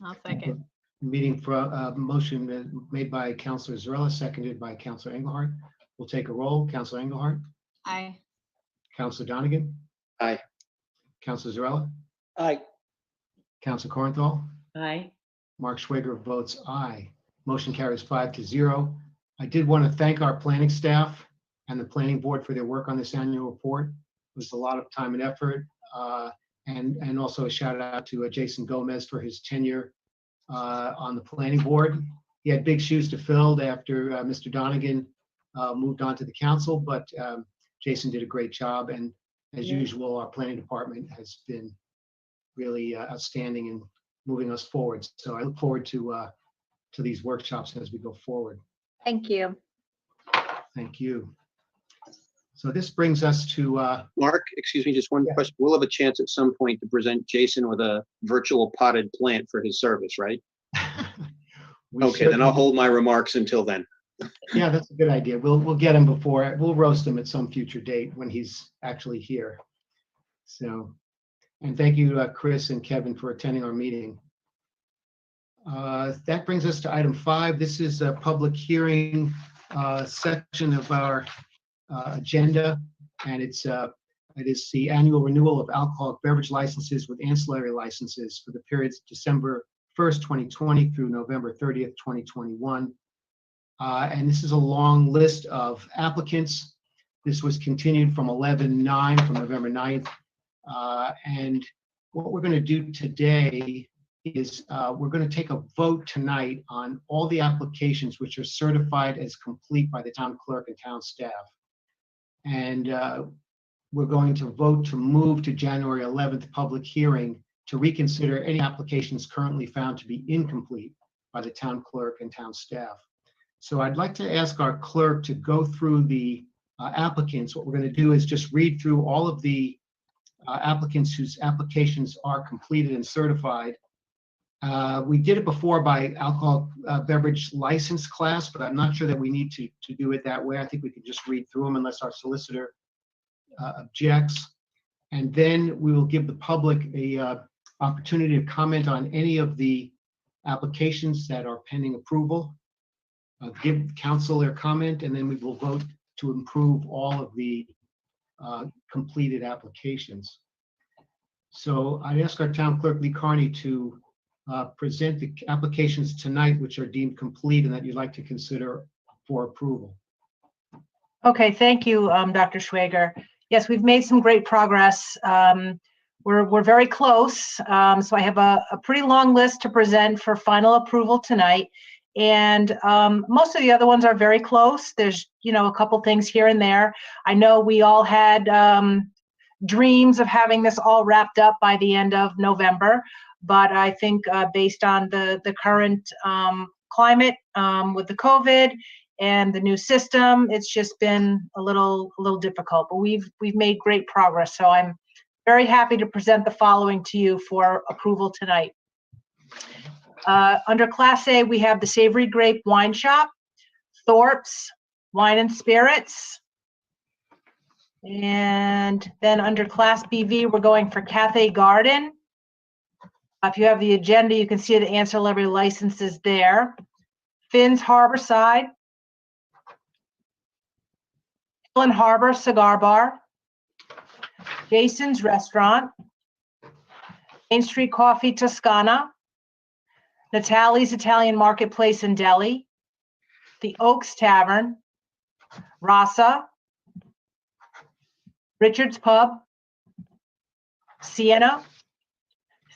I'll second. Meeting for motion made by Councilor Zarella, seconded by Councilor Engelhardt. We'll take a roll. Councilor Engelhardt. Aye. Councilor Donegan. Aye. Councilor Zarella. Aye. Councilor Corenthal. Aye. Mark Schwager votes aye. Motion carries 5-0. I did want to thank our planning staff and the planning board for their work on this annual report. It was a lot of time and effort. And also a shout out to Jason Gomez for his tenure on the planning board. He had big shoes to fill after Mr. Donegan moved on to the council, but Jason did a great job, and as usual, our planning department has been really outstanding in moving us forward. So I look forward to these workshops as we go forward. Thank you. Thank you. So this brings us to Mark, excuse me, just one Yeah. question. We'll have a chance at some point to present Jason with a virtual potted plant for his service, right? we Okay, then I'll certainly- hold my remarks until then. Yeah, that's a good idea. We'll get him before, we'll roast him at some future date when he's actually here. So, and thank you, Chris and Kevin, for attending our meeting. That brings us to item 5. This is a public hearing section of our agenda, and it is the annual renewal of alcoholic beverage licenses with ancillary licenses for the periods December 1st, 2020 through November 30th, 2021. And this is a long list of applicants. This was continued from 11/9, from November 9th. And what we're going to do today is we're going to take a vote tonight on all the applications which are certified as complete by the town clerk and town staff. And we're going to vote to move to January 11th public hearing to reconsider any applications currently found to be incomplete by the town clerk and town staff. So I'd like to ask our clerk to go through the applicants. What we're going to do is just read through all of the applicants whose applications are completed and certified. We did it before by alcohol beverage license class, but I'm not sure that we need to do it that way. I think we can just read through them unless our solicitor objects. And then we will give the public a opportunity to comment on any of the applications that are pending approval. Give council their comment, and then we will vote to approve all of the completed applications. So I ask our town clerk, Lee Carney, to present the applications tonight which are deemed complete and that you'd like to consider for approval. Okay, thank you, Dr. Schwager. Yes, we've made some great progress. We're very close. So I have a pretty long list to present for final approval tonight. And most of the other ones are very close. There's, a couple things here and there. I know we all had dreams of having this all wrapped up by the end of November, but I think based on the current climate with the COVID and the new system, it's just been a little difficult. But we've made great progress. So I'm very happy to present the following to you for approval tonight. Under Class A, we have the Savory Grape Wine Shop, Thorpe's Wine and Spirits. And then under Class BV, we're going for Cathay Garden. If you have the agenda, you can see the ancillary licenses there. Finn's Harborside, Hill & Harbor Cigar Bar, Jason's Restaurant, Main Street Coffee Toscana, Natalie's Italian Marketplace and Deli, the Oaks Tavern, Rasa, Richard's Pub, Sienna,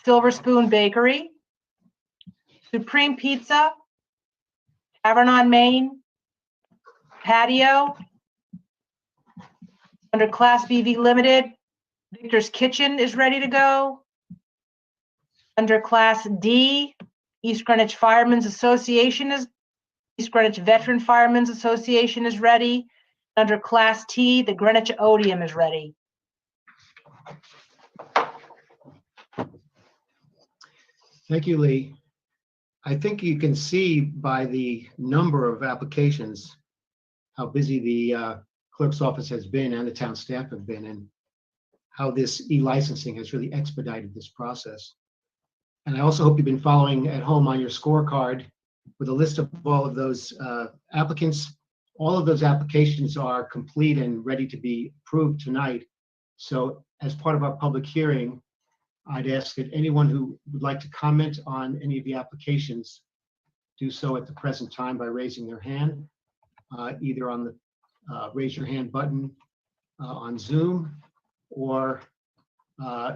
Silver Spoon Bakery, Supreme Pizza, Tavern on Main, Patio. Under Class BV Limited, Victor's Kitchen is ready to go. Under Class D, East Greenwich Firemen's Association East Greenwich Veteran Firemen's Association is ready. Under Class T, the Greenwich Odeum is ready. Thank you, Lee. I think you can see by the number of applications how busy the clerk's office has been and the town staff have been, and how this e-licensing has really expedited this process. And I also hope you've been following at home on your scorecard with a list of all of those applicants. All of those applications are complete and ready to be approved tonight. So as part of our public hearing, I'd ask that anyone who would like to comment on any of the applications do so at the present time by raising their hand, either on the raise your hand button on Zoom, or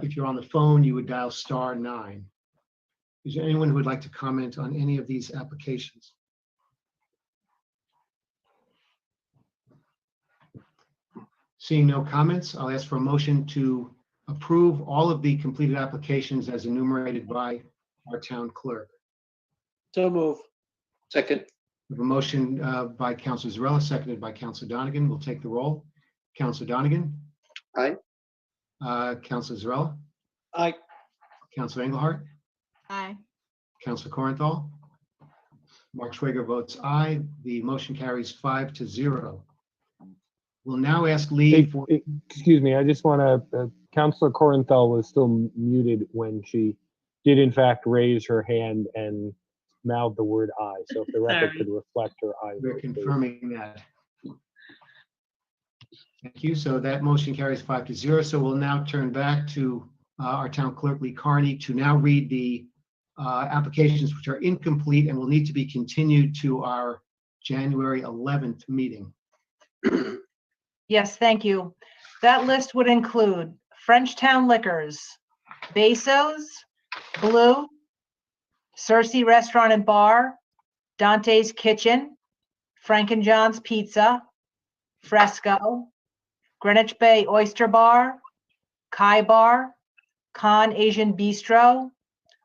if you're on the phone, you would dial *9. Is there anyone who would like to comment on any of these applications? Seeing no comments, I'll ask for a motion to approve all of the completed applications as enumerated by our town clerk. So move. Second, We have a motion by Councilor Zarella, seconded by Councilor Donegan. We'll take the roll. Councilor Donegan? Aye. Councilor Zarella? Aye. Councilor Engelhardt? Aye. Councilor Corinthal? Mark Schwager votes aye. The motion carries 5-0. We'll now ask Lee for, Excuse me, I just want to, Councilor Corinthal was still muted when she did in fact raise her hand and mouthed the word aye. So if the record Sorry. could reflect her aye. we're vote, please. confirming that. Thank you. So that motion carries 5-0. So we'll now turn back to our town clerk, Lee Carney, to now read the applications which are incomplete and will need to be continued to our January 11th meeting. Yes, thank you. That list would include Frenchtown Liquors, Besos, Blue, Cersei Restaurant and Bar, Dante's Kitchen, Frank and John's Pizza, Fresco, Greenwich Bay Oyster Bar, Kai Bar, Khan Asian Bistro,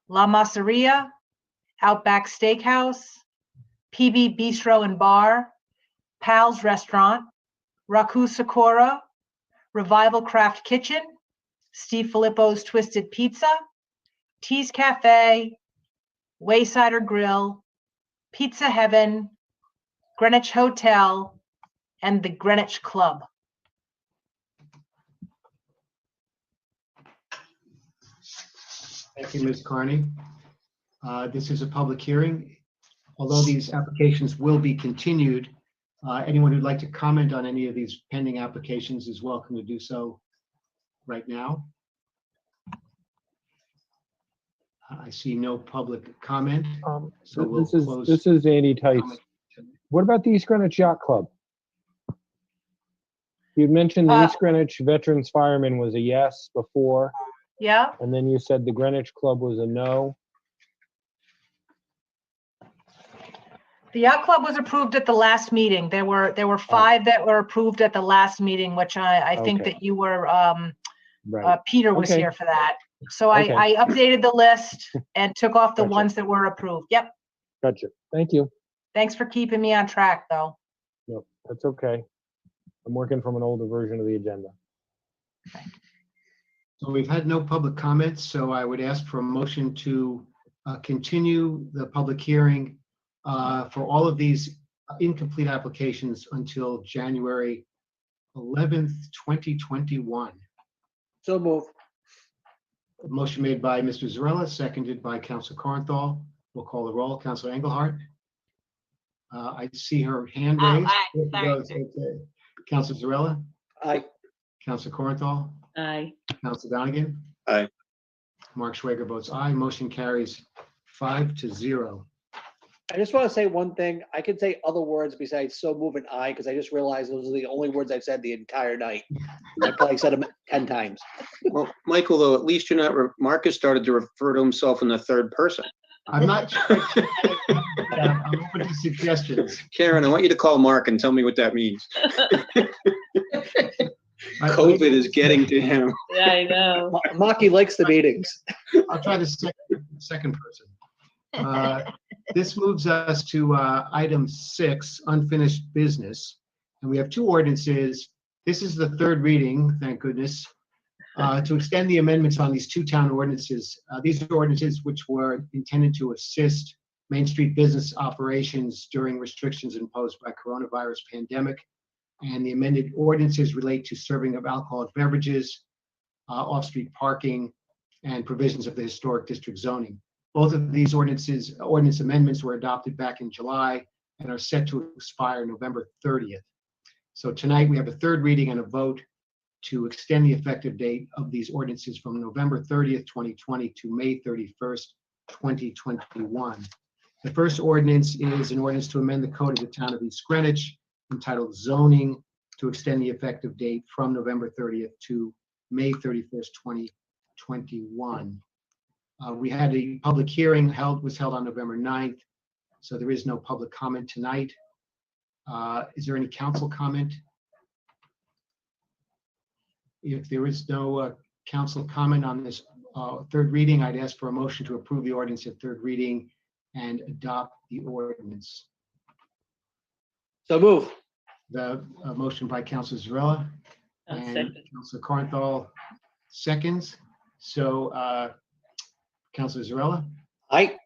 La Masseria, Outback Steakhouse, PB Bistro and Bar, Pal's Restaurant, Raku Sakura, Revival Craft Kitchen, Steve Filippo's Twisted Pizza, Tea's Cafe, Waysider Grill, Pizza Heaven, Greenwich Hotel, and the Greenwich Club. Thank you, Ms. Carney. This is a public hearing. Although these applications will be continued, anyone who'd like to comment on any of these pending applications is welcome to do so right now. I see no public comment. So we'll close. This is Andy Tice. comment. What about the East Greenwich Yacht Club? You mentioned the East Greenwich Veterans Fireman was a yes before, Yeah, and then you said the Greenwich Club was a no. the yacht club was approved at the last meeting. There were 5 that were approved at the last meeting, which I think Okay. that you were, Right. Peter was Okay. here for that. So Okay. I updated the list and took off the Gotcha. ones that were approved. Yep. Gotcha. Thank you. Thanks for keeping me on track, though. No, that's okay. I'm working from an older version of the agenda. So we've had no public comments, so I would ask for a motion to continue the public hearing for all of these incomplete applications until January 11th, 2021. So move. Motion made by Mr. Zarella, seconded by Councilor Corinthal. We'll call the roll. Councilor Engelhardt. I see her hand Oh, raised. aye. There she Sorry. goes. Okay. Councilor Zarella, Aye. Councilor Corinthal, Aye. Councilor Donegan. Aye. Mark Schwager votes aye. Motion carries 5-0. I just want to say one thing. I can say other words besides so move and I, because I just realized those are the only words I've said the entire night. I probably said them 10 times. well, Michael, though, at least you're not, Marcus started to refer to himself in the third person. I'm not. I'm open to suggestions. Karen, I want you to call Mark and tell me what that means. COVID is getting to him. Yeah, I know. Maki likes the meetings. I'll try the second person. This moves us to item 6, unfinished business. And we have 2 ordinances. This is the third reading, thank goodness, to extend the amendments on these 2 town ordinances. These are ordinances which were intended to assist Main Street business operations during restrictions imposed by coronavirus pandemic. And the amended ordinances relate to serving of alcoholic beverages, off-street parking, and provisions of the historic district zoning. Both of these ordinance amendments were adopted back in July and are set to expire November 30th. So tonight we have a third reading and a vote to extend the effective date of these ordinances from November 30th, 2020 to May 31st, 2021. The first ordinance is an ordinance to amend the code of the town of East Greenwich entitled zoning to extend the effective date from November 30th to May 31st, 2021. We had a public hearing was held on November 9th, so there is no public comment tonight. Is there any council comment? If there is no council comment on this third reading, I'd ask for a motion to approve the ordinance at third reading and adopt the ordinance. So move. The motion by Councilor Zarella I'll and second. Councilor Cornthal seconds. So Councilor Zarella, Aye.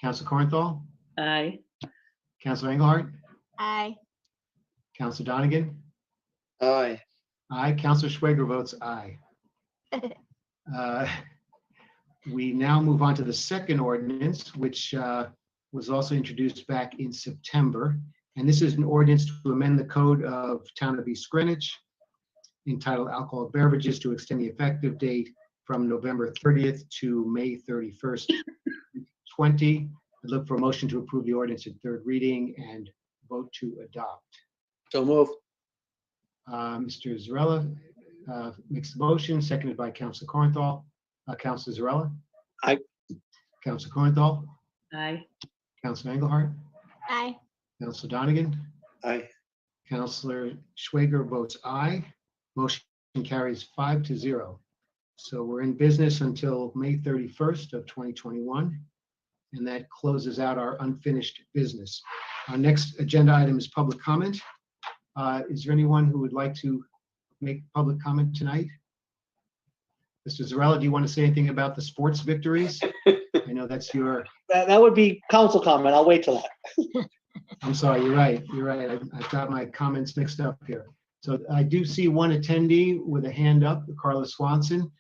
Councilor Cornthal, Aye. Councilor Engelhardt, Aye. Councilor Donegan, Aye. aye. Councilor Schwager votes aye. We now move on to the second ordinance, which was also introduced back in September. And this is an ordinance to amend the code of Town of East Greenwich entitled Alcohol Beverages to extend the effective date from November 30th to May 31st, 2020. I look for a motion to approve the ordinance at third reading and vote to adopt. So move. Mr. Zarella makes the motion, seconded by Councilor Cornthal. Councilor Zarella? Aye. Councilor Cornthal? Aye. Councilor Engelhardt? Aye. Councilor Donegan? Aye. Councilor Schwager votes aye. Motion carries 5-0. So we're in business until May 31st of 2021, and that closes out our unfinished business. Our next agenda item is public comment. Is there anyone who would like to make public comment tonight? Mr. Zarella, do you want to say anything about the sports victories? I know that's your, That would be council comment. I'll wait till that. I'm sorry, you're right. You're right. I've got my comments mixed up here. So I do see one attendee with a hand up, Carla Swanson.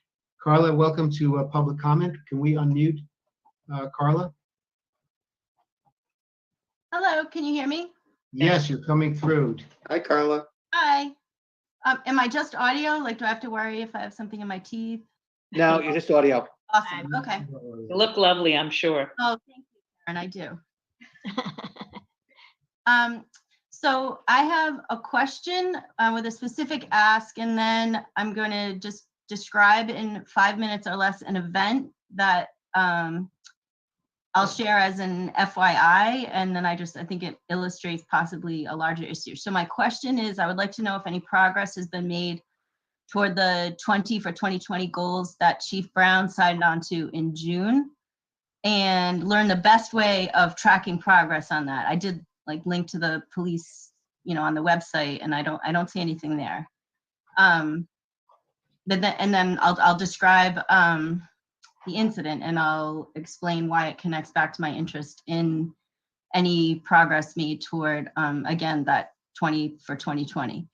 Carla, welcome to public comment. Can we unmute Carla? Hello, can you hear me? Yes, you're coming through. Hi, Carla. Hi. Am I just audio? Like, do I have to worry if I have something in my teeth? No, you're just audio. Awesome. Okay. You look lovely, I'm sure. Oh, thank you, Karen. I do. So I have a question with a specific ask, and then I'm going to just describe in 5 minutes or less an event that I'll share as an FYI, and then I think it illustrates possibly a larger issue. So my question is, I would like to know if any progress has been made toward the 20 for 2020 goals that Chief Brown signed on to in June, and learn the best way of tracking progress on that. I did link to the police, on the website, and I don't see anything there. And then I'll describe the incident, and I'll explain why it connects back to my interest in any progress made toward, again, that 20 for 2020.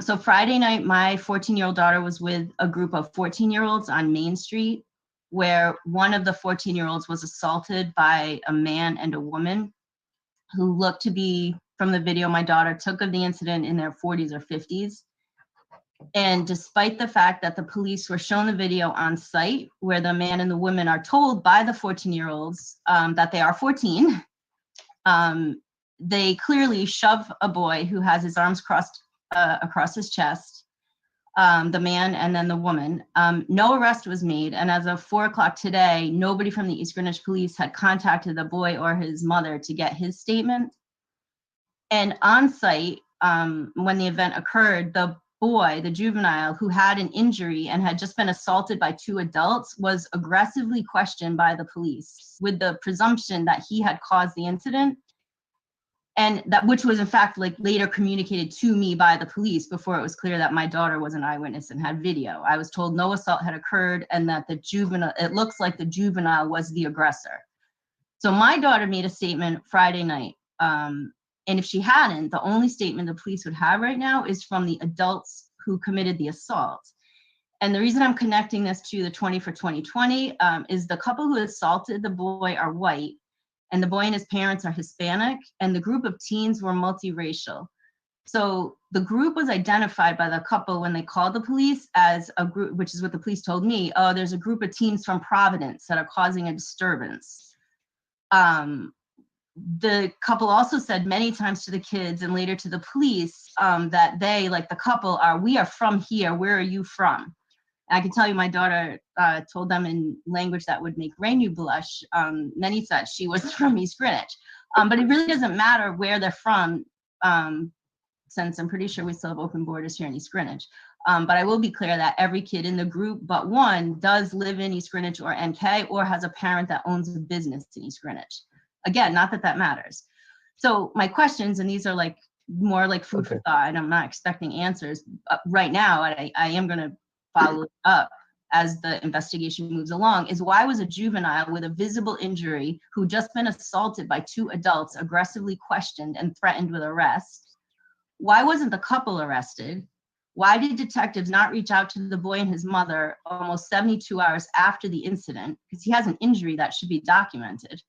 So Friday night, my 14-year-old daughter was with a group of 14-year-olds on Main Street, where one of the 14-year-olds was assaulted by a man and a woman who looked to be, from the video my daughter took of the incident, in their 40s or 50s. And despite the fact that the police were shown the video on site, where the man and the woman are told by the 14-year-olds that they are 14, they clearly shove a boy who has his arms crossed across his chest, the man and then the woman. No arrest was made, and as of 4 o'clock today, nobody from the East Greenwich Police had contacted the boy or his mother to get his statement. And on site, when the event occurred, the boy, the juvenile who had an injury and had just been assaulted by 2 adults, was aggressively questioned by the police with the presumption that he had caused the incident, and that, which was in fact later communicated to me by the police before it was clear that my daughter was an eyewitness and had video. I was told no assault had occurred and that the juvenile, it looks like the juvenile was the aggressor. So my daughter made a statement Friday night. And if she hadn't, the only statement the police would have right now is from the adults who committed the assault. And the reason I'm connecting this to the 20 for 2020 is the couple who assaulted the boy are white, and the boy and his parents are Hispanic, and the group of teens were multiracial. So the group was identified by the couple when they called the police as a group, which is what the police told me. Oh, there's a group of teens from Providence that are causing a disturbance. The couple also said many times to the kids and later to the police that they, like the couple, we are from here. Where are you from? I can tell you my daughter told them in language that would make Rainu blush. Many said she was from East Greenwich. But it really doesn't matter where they're from. since I'm pretty sure we still have open borders here in East Greenwich. But I will be clear that every kid in the group but one does live in East Greenwich or NK, or has a parent that owns a business in East Greenwich. Again, not that that matters. So my questions, and these are like more like food for thought, and I'm not expecting answers right now. I am going to follow it up as the investigation moves along, is why was a juvenile with a visible injury who just been assaulted by 2 adults aggressively questioned and threatened with arrest? Why wasn't the couple arrested? Why did detectives not reach out to the boy and his mother almost 72 hours after the incident? Because he has an injury that should be documented.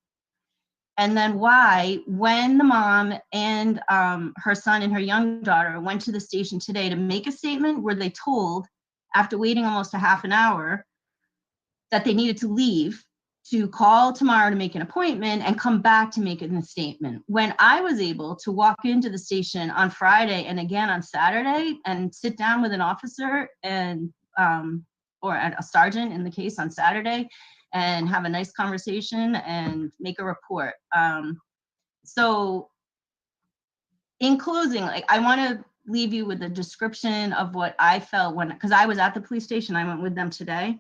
And then why, when the mom and her son and her young daughter went to the station today to make a statement, were they told, after waiting almost a half an hour, that they needed to leave to call tomorrow to make an appointment and come back to make a statement? When I was able to walk into the station on Friday and again on Saturday and sit down with an officer and or a sergeant in the case on Saturday and have a nice conversation and make a report. So in closing, like, I want to leave you with a description of what I felt because I was at the police station. I went with them today.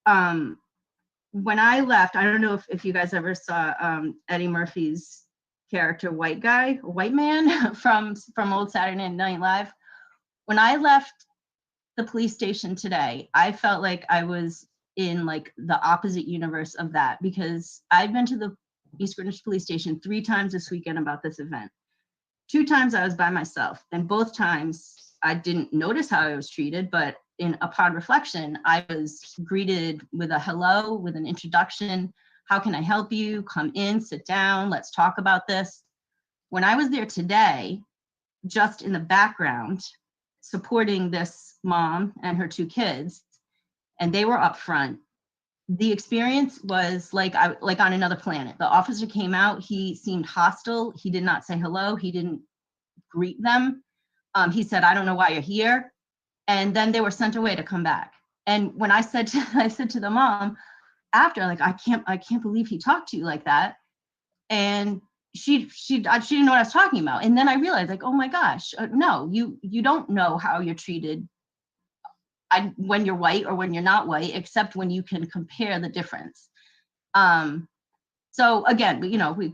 When I left, I don't know if you guys ever saw Eddie Murphy's character, White Man from old Saturday Night Live. When I left the police station today, I felt like I was in like the opposite universe of that, because I've been to the East Greenwich police station 3 times this weekend about this event. 2 times I was by myself, and both times I didn't notice how I was treated, but upon reflection, I was greeted with a hello, with an introduction. How can I help you? Come in, sit down, let's talk about this. When I was there today, just in the background, supporting this mom and her 2 kids, and they were up front, the experience was like on another planet. The officer came out, he seemed hostile. He did not say hello. He didn't greet them. He said, "I don't know why you're here." And then they were sent away to come back. And when I said to the mom after, like, I can't believe he talked to you like that. And she didn't know what I was talking about. And then I realized, like, oh my gosh, no, you don't know how you're treated when you're white or when you're not white, except when you can compare the difference. So again, we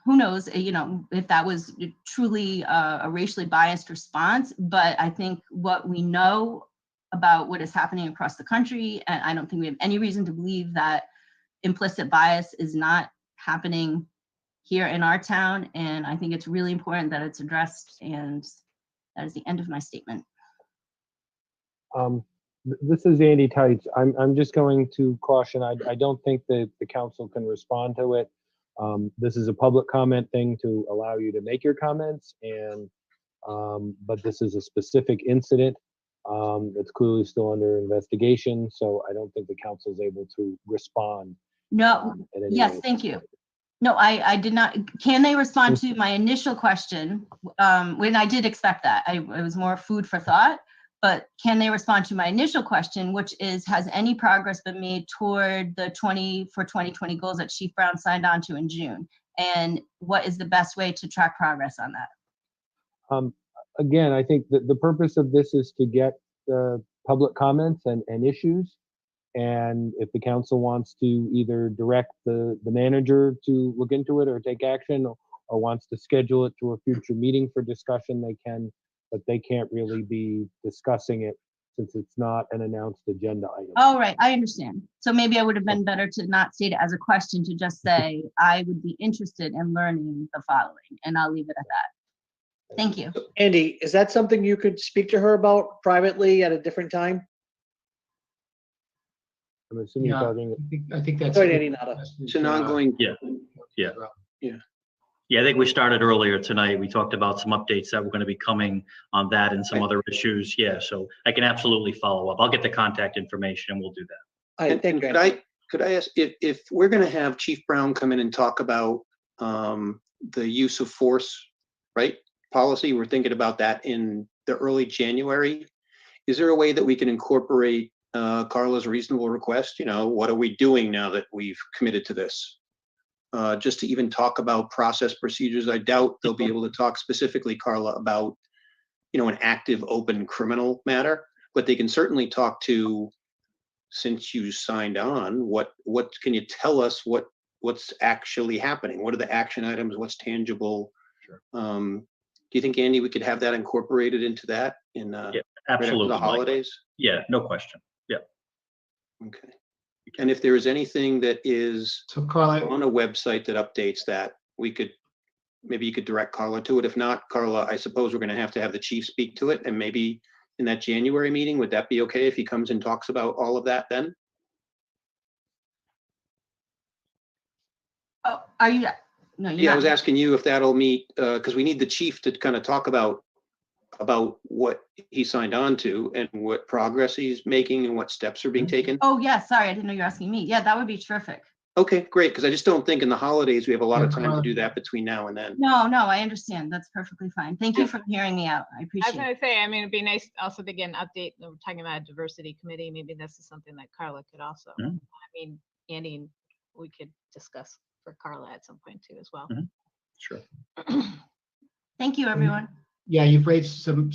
who knows, if that was truly a racially biased response, but I think what we know about what is happening across the country, and I don't think we have any reason to believe that implicit bias is not happening here in our town. And I think it's really important that it's addressed, and that is the end of my statement. This is Andy Tights. I'm just going to caution, I don't think that the council can respond to it. This is a public comment thing to allow you to make your comments, and but this is a specific incident. It's clearly still under investigation, so I don't think the council is able to respond. No, yes, thank you. No, I did not. Can they respond to my initial question? When I did expect that, it was more food for thought. But can they respond to my initial question, which is, has any progress been made toward the 2020 goals that Chief Brown signed on to in June? And what is the best way to track progress on that? Again, I think that the purpose of this is to get public comments and issues. And if the council wants to either direct the manager to look into it or take action, or wants to schedule it to a future meeting for discussion, they can. But they can't really be discussing it since it's not an announced agenda item. Oh, right, I understand. So maybe I would have been better to not state it as a question, to just say, I would be interested in learning the following, and I'll leave it at that. Thank you. Andy, is that something you could speak to her about privately at a different time? I'm assuming you're talking. I think that's. Sorry, Andy, Nada. It's an ongoing. Yeah, I think we started earlier tonight. We talked about some updates that were going to be coming on that and some other issues. Yeah, so I can absolutely follow up. I'll get the contact information and we'll do that. And could I ask if we're going to have Chief Brown come in and talk about the use of force, right? Policy, we're thinking about that in the early January. Is there a way that we can incorporate Carla's reasonable request? What are we doing now that we've committed to this? just to even talk about process procedures. I doubt they'll be able to talk specifically, Carla, about, an active open criminal matter, but they can certainly talk to, since you signed on, what can you tell us what's actually happening? What are the action items? What's tangible? Sure. Do you think, Andy, we could have that incorporated into that in Yeah, right after absolutely. the Mike. holidays? Yeah, no question. Yeah. Okay. And if there is anything that is So Carla, on a website that updates that, maybe you could direct Carla to it. If not, Carla, I suppose we're going to have the chief speak to it, and maybe in that January meeting, would that be okay if he comes and talks about all of that then? Oh, are you? No, you're Yeah, I not. was asking you if that'll meet, because we need the chief to kind of talk about what he signed on to and what progress he's making and what steps are being taken. Oh, yeah, sorry, I didn't know you were asking me. Yeah, that would be terrific. Okay, great, because I just don't think in the holidays we have a lot Yeah, of time to Carla. do that between now and then. No, I understand. That's perfectly fine. Thank you for hearing me out. I I was appreciate it. gonna say, I mean, it'd be nice also to get an update. We're talking about a diversity committee. Maybe this is something that Carla could also, Mhm. I mean, Andy, we could discuss for Carla at some point too as well. Mhm. Sure. Thank you, everyone. yeah, you've raised some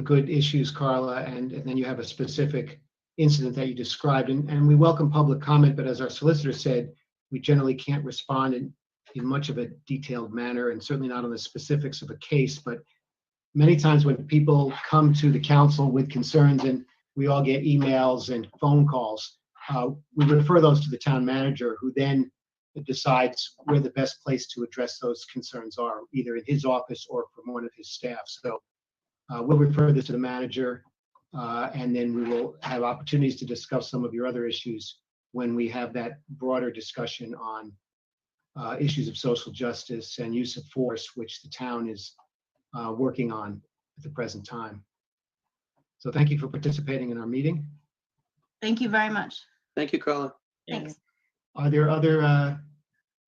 good issues, Carla, and then you have a specific incident that you described, and we welcome public comment, but as our solicitor said, we generally can't respond in much of a detailed manner, and certainly not on the specifics of a case. But many times when people come to the council with concerns, and we all get emails and phone calls, we refer those to the town manager, who then decides where the best place to address those concerns are, either in his office or from one of his staff. So we'll refer this to the manager, and then we will have opportunities to discuss some of your other issues when we have that broader discussion on issues of social justice and use of force, which the town is working on at the present time. So thank you for participating in our meeting. Thank you very much. Thank you, Carla. Thanks. Are there other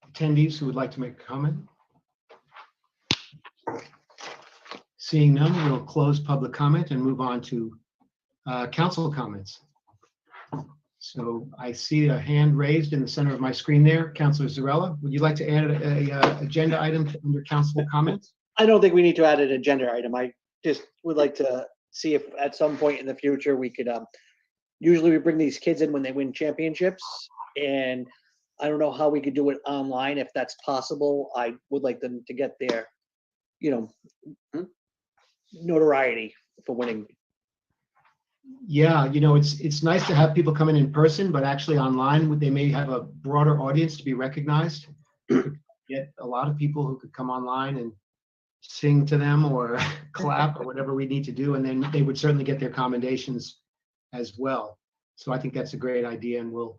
attendees who would like to make a comment? Seeing none, we'll close public comment and move on to council comments. So I see a hand raised in the center of my screen there. Councilor Zarella, would you like to add a agenda item under council comments? I don't think we need to add an agenda item. I just would like to see if at some point in the future we could, usually we bring these kids in when they win championships, and I don't know how we could do it online, if that's possible. I would like them to get their, notoriety for winning. Yeah, it's nice to have people come in person, but actually online, they may have a broader audience to be recognized. Get a lot of people who could come online and sing to them or clap or whatever we need to do, and then they would certainly get their commendations as well. So I think that's a great idea, and we'll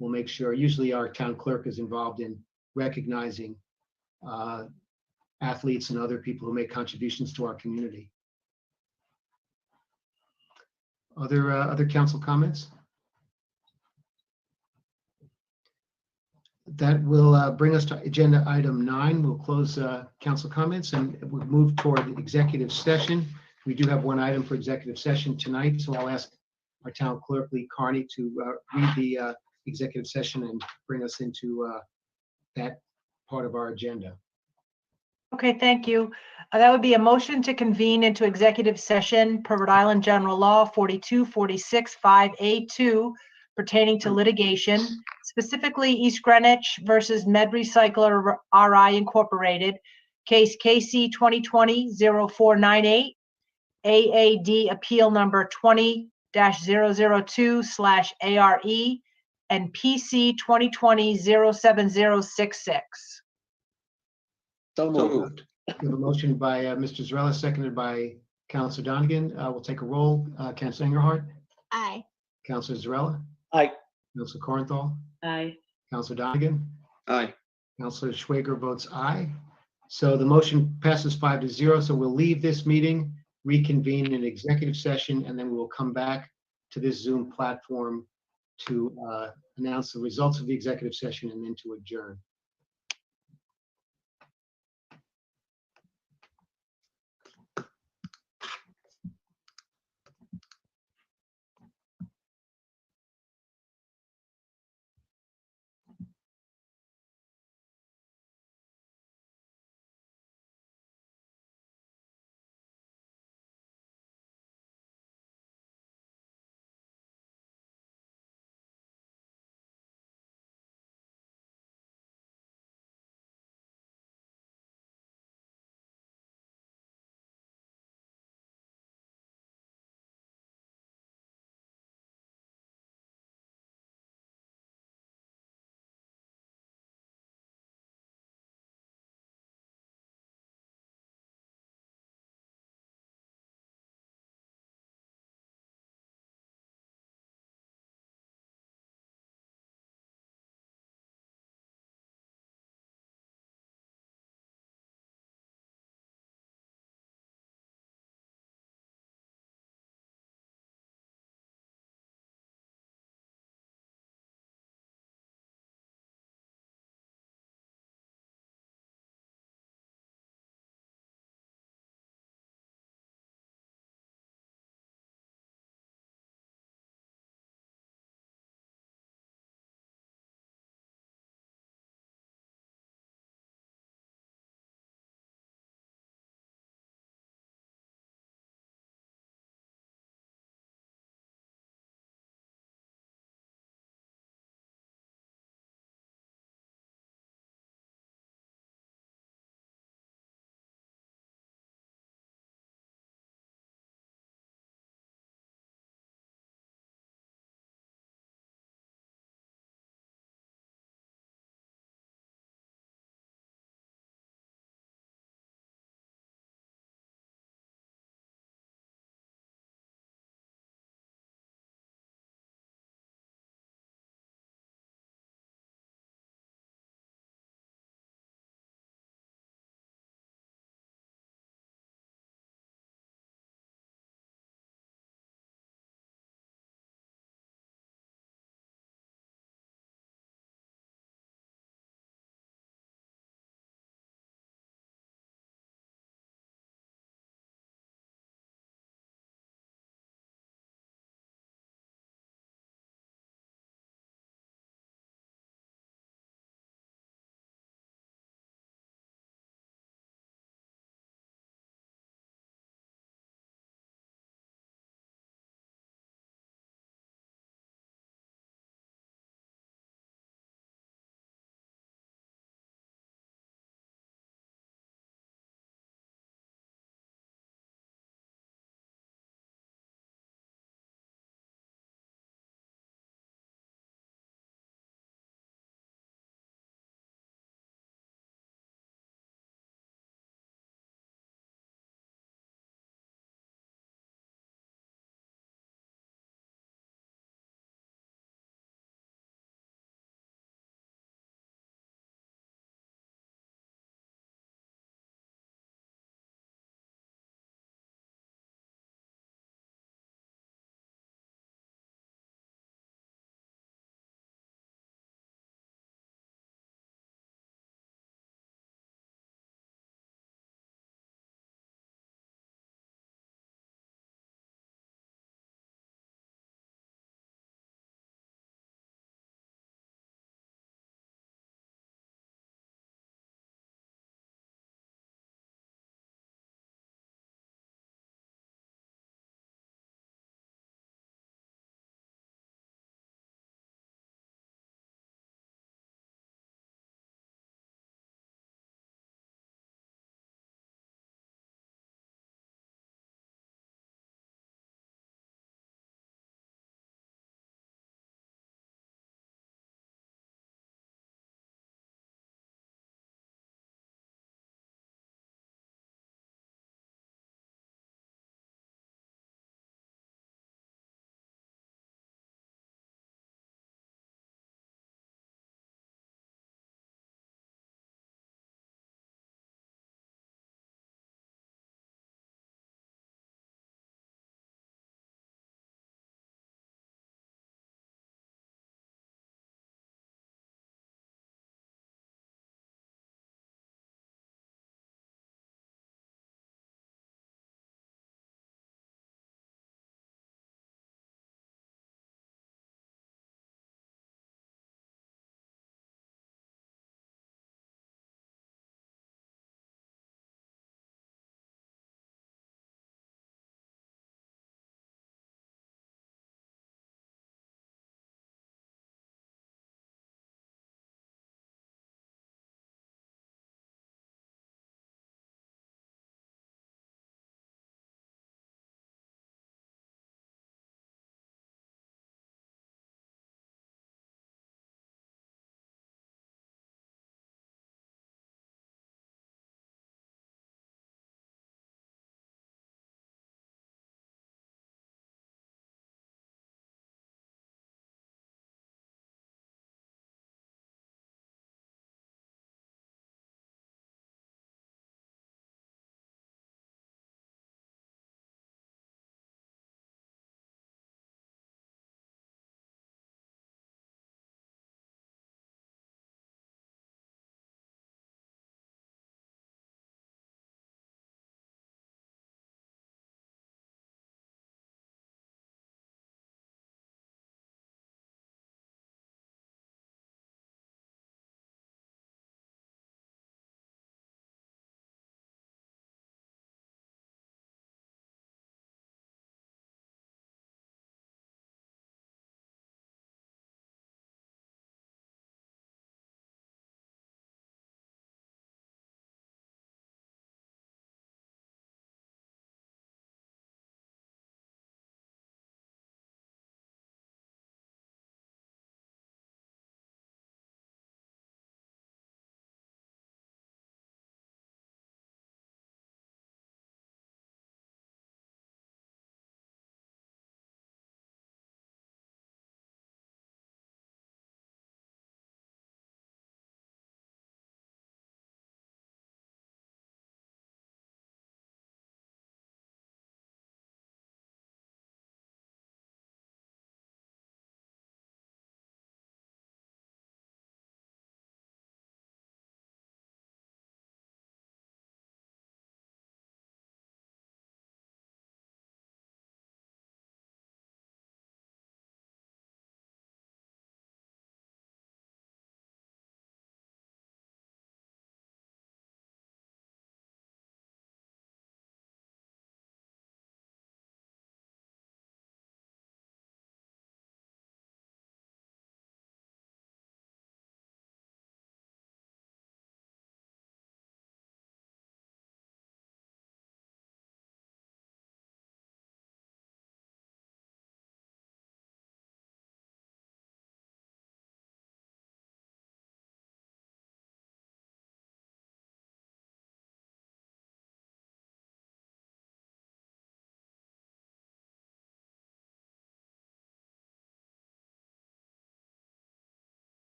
make sure. Usually our town clerk is involved in recognizing athletes and other people who make contributions to our community. Other council comments? That will bring us to agenda item 9. We'll close council comments and we'll move toward the executive session. We do have one item for executive session tonight, so I'll ask our town clerk, Lee Carney, to read the executive session and bring us into that part of our agenda. Okay, thank you. That would be a motion to convene into executive session per Rhode Island General Law 4246 5A2 pertaining to litigation, specifically East Greenwich versus Med Recycler RI Incorporated, case KC 2020-0498, AAD appeal number 20-002/ARE, and PC 2020-07066. So So moved. moved. We have a motion by Mr. Zarella, seconded by Councilor Donegan. We'll take a roll. Councilor Engelhardt, Aye. Councilor Zarella, Aye. Councilor Corenthal, Aye. Councilor Donegan, Aye. Councilor Schwager votes aye. So the motion passes 5-0. So we'll leave this meeting, reconvene in executive session, and then we will come back to this Zoom platform to announce the results of the executive session and then to adjourn.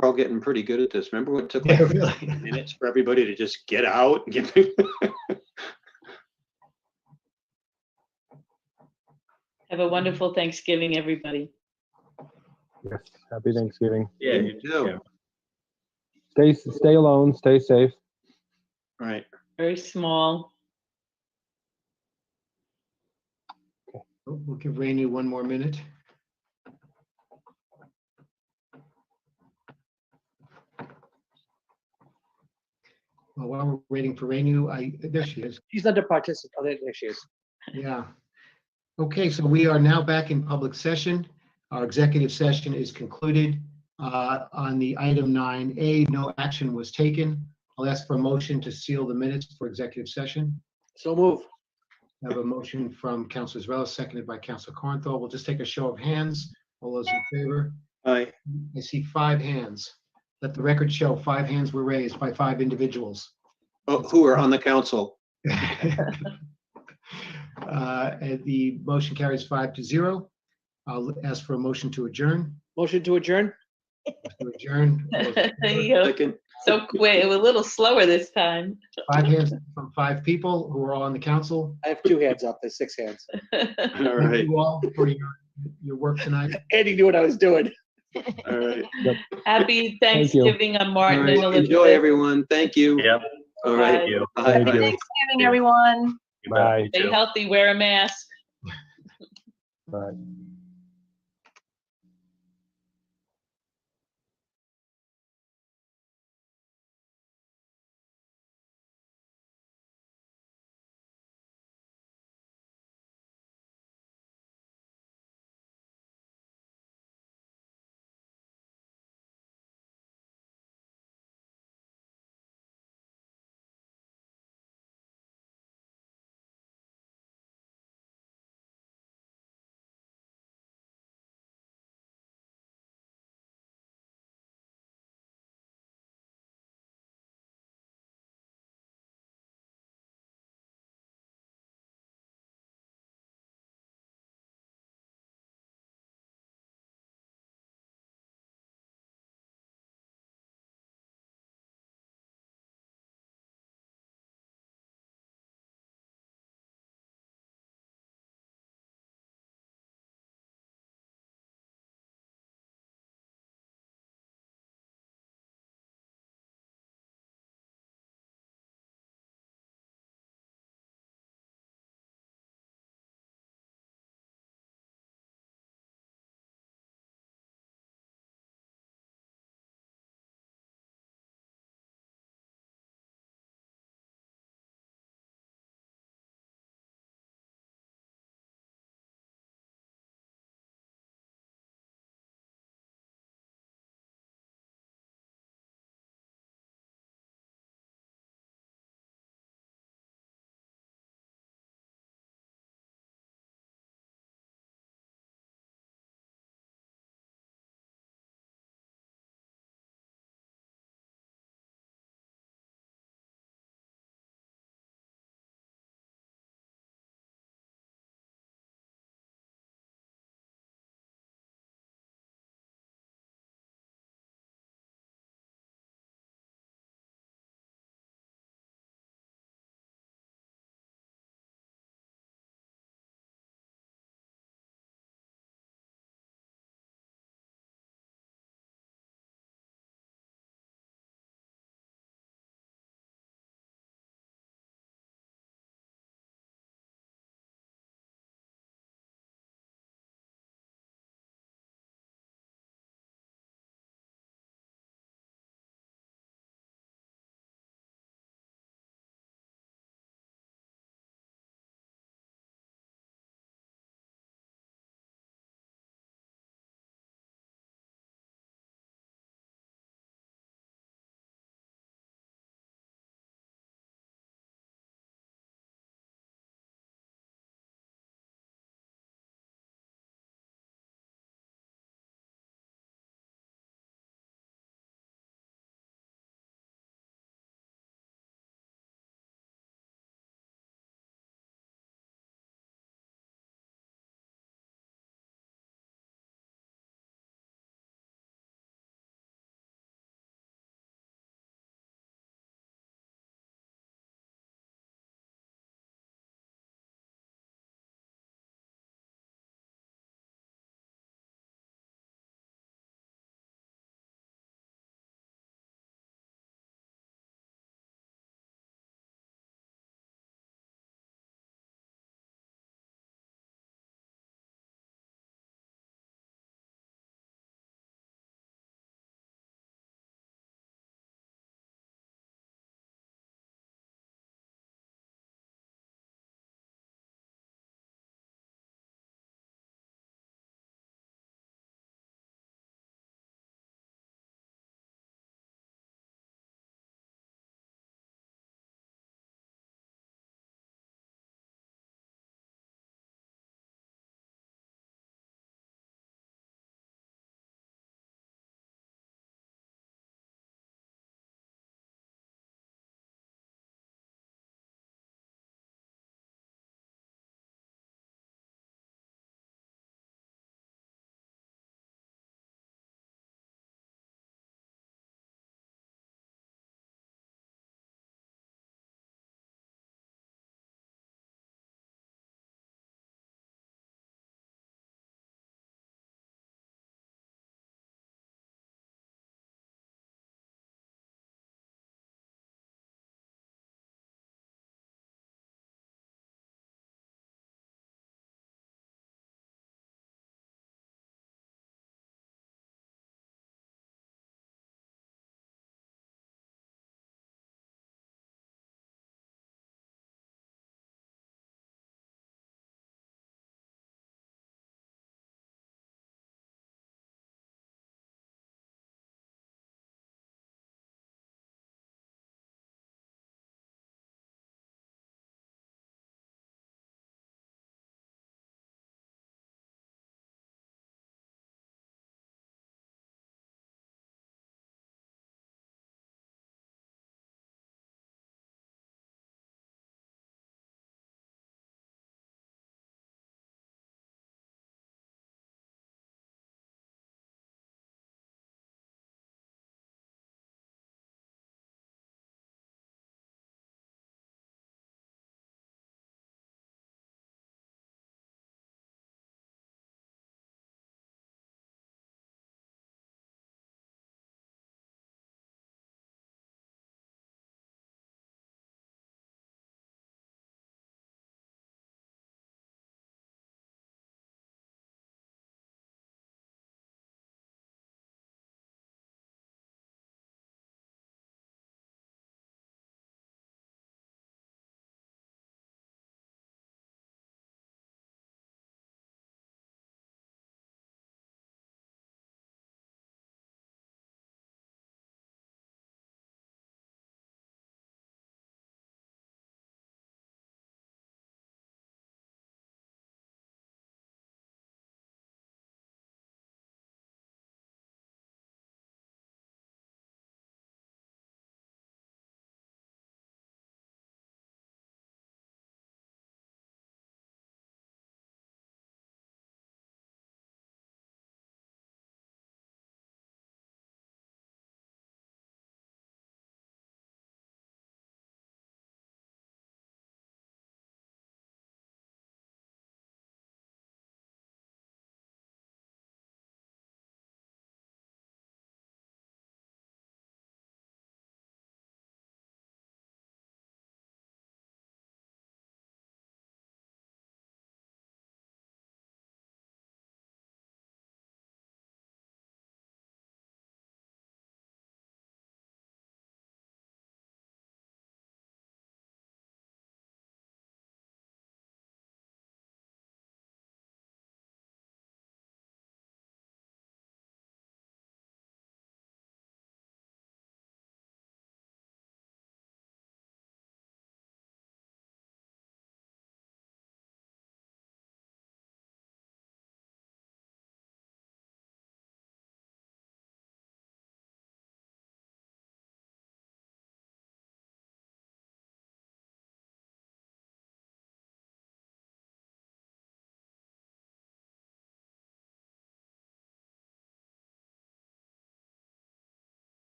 we're all getting pretty good at this. Remember what it took Yeah, like really. 15 minutes for everybody to just get out and get. Have a wonderful Thanksgiving, everybody. Yes, happy Thanksgiving. Yeah, You do. Stay alone, stay safe. Right. Very small. We'll give Rainey one more minute. Well, while we're waiting for Rainey, there she is. She's under participant, oh, there she is. Yeah. Okay, so we are now back in public session. Our executive session is concluded. On the item 9A, no action was taken. I'll ask for a motion to seal the minutes for executive session. So move. I have a motion from Councilor Zarella, seconded by Councilor Cornthal. We'll just take a show of hands. All those in favor? Aye. I see 5 hands. Let the record show 5 hands were raised by 5 individuals. Oh, who are on the council? And the motion carries 5-0. I'll ask for a motion to adjourn. Motion to adjourn? To adjourn. You go. Second. So quick, it was a little slower this time. 5 hands from 5 people who are all on the council. I have 2 hands up, there's 6 hands. All Thank right. you all for your work tonight. Andy knew what I was doing. All right. Happy you. Thanksgiving on All Martin and right. Elizabeth. Enjoy, everyone. Thank you. Yep. All right. Thank you. Bye. Thank Bye. you. Thanksgiving, everyone. You bet. Bye. Stay healthy, wear a mask. Bye.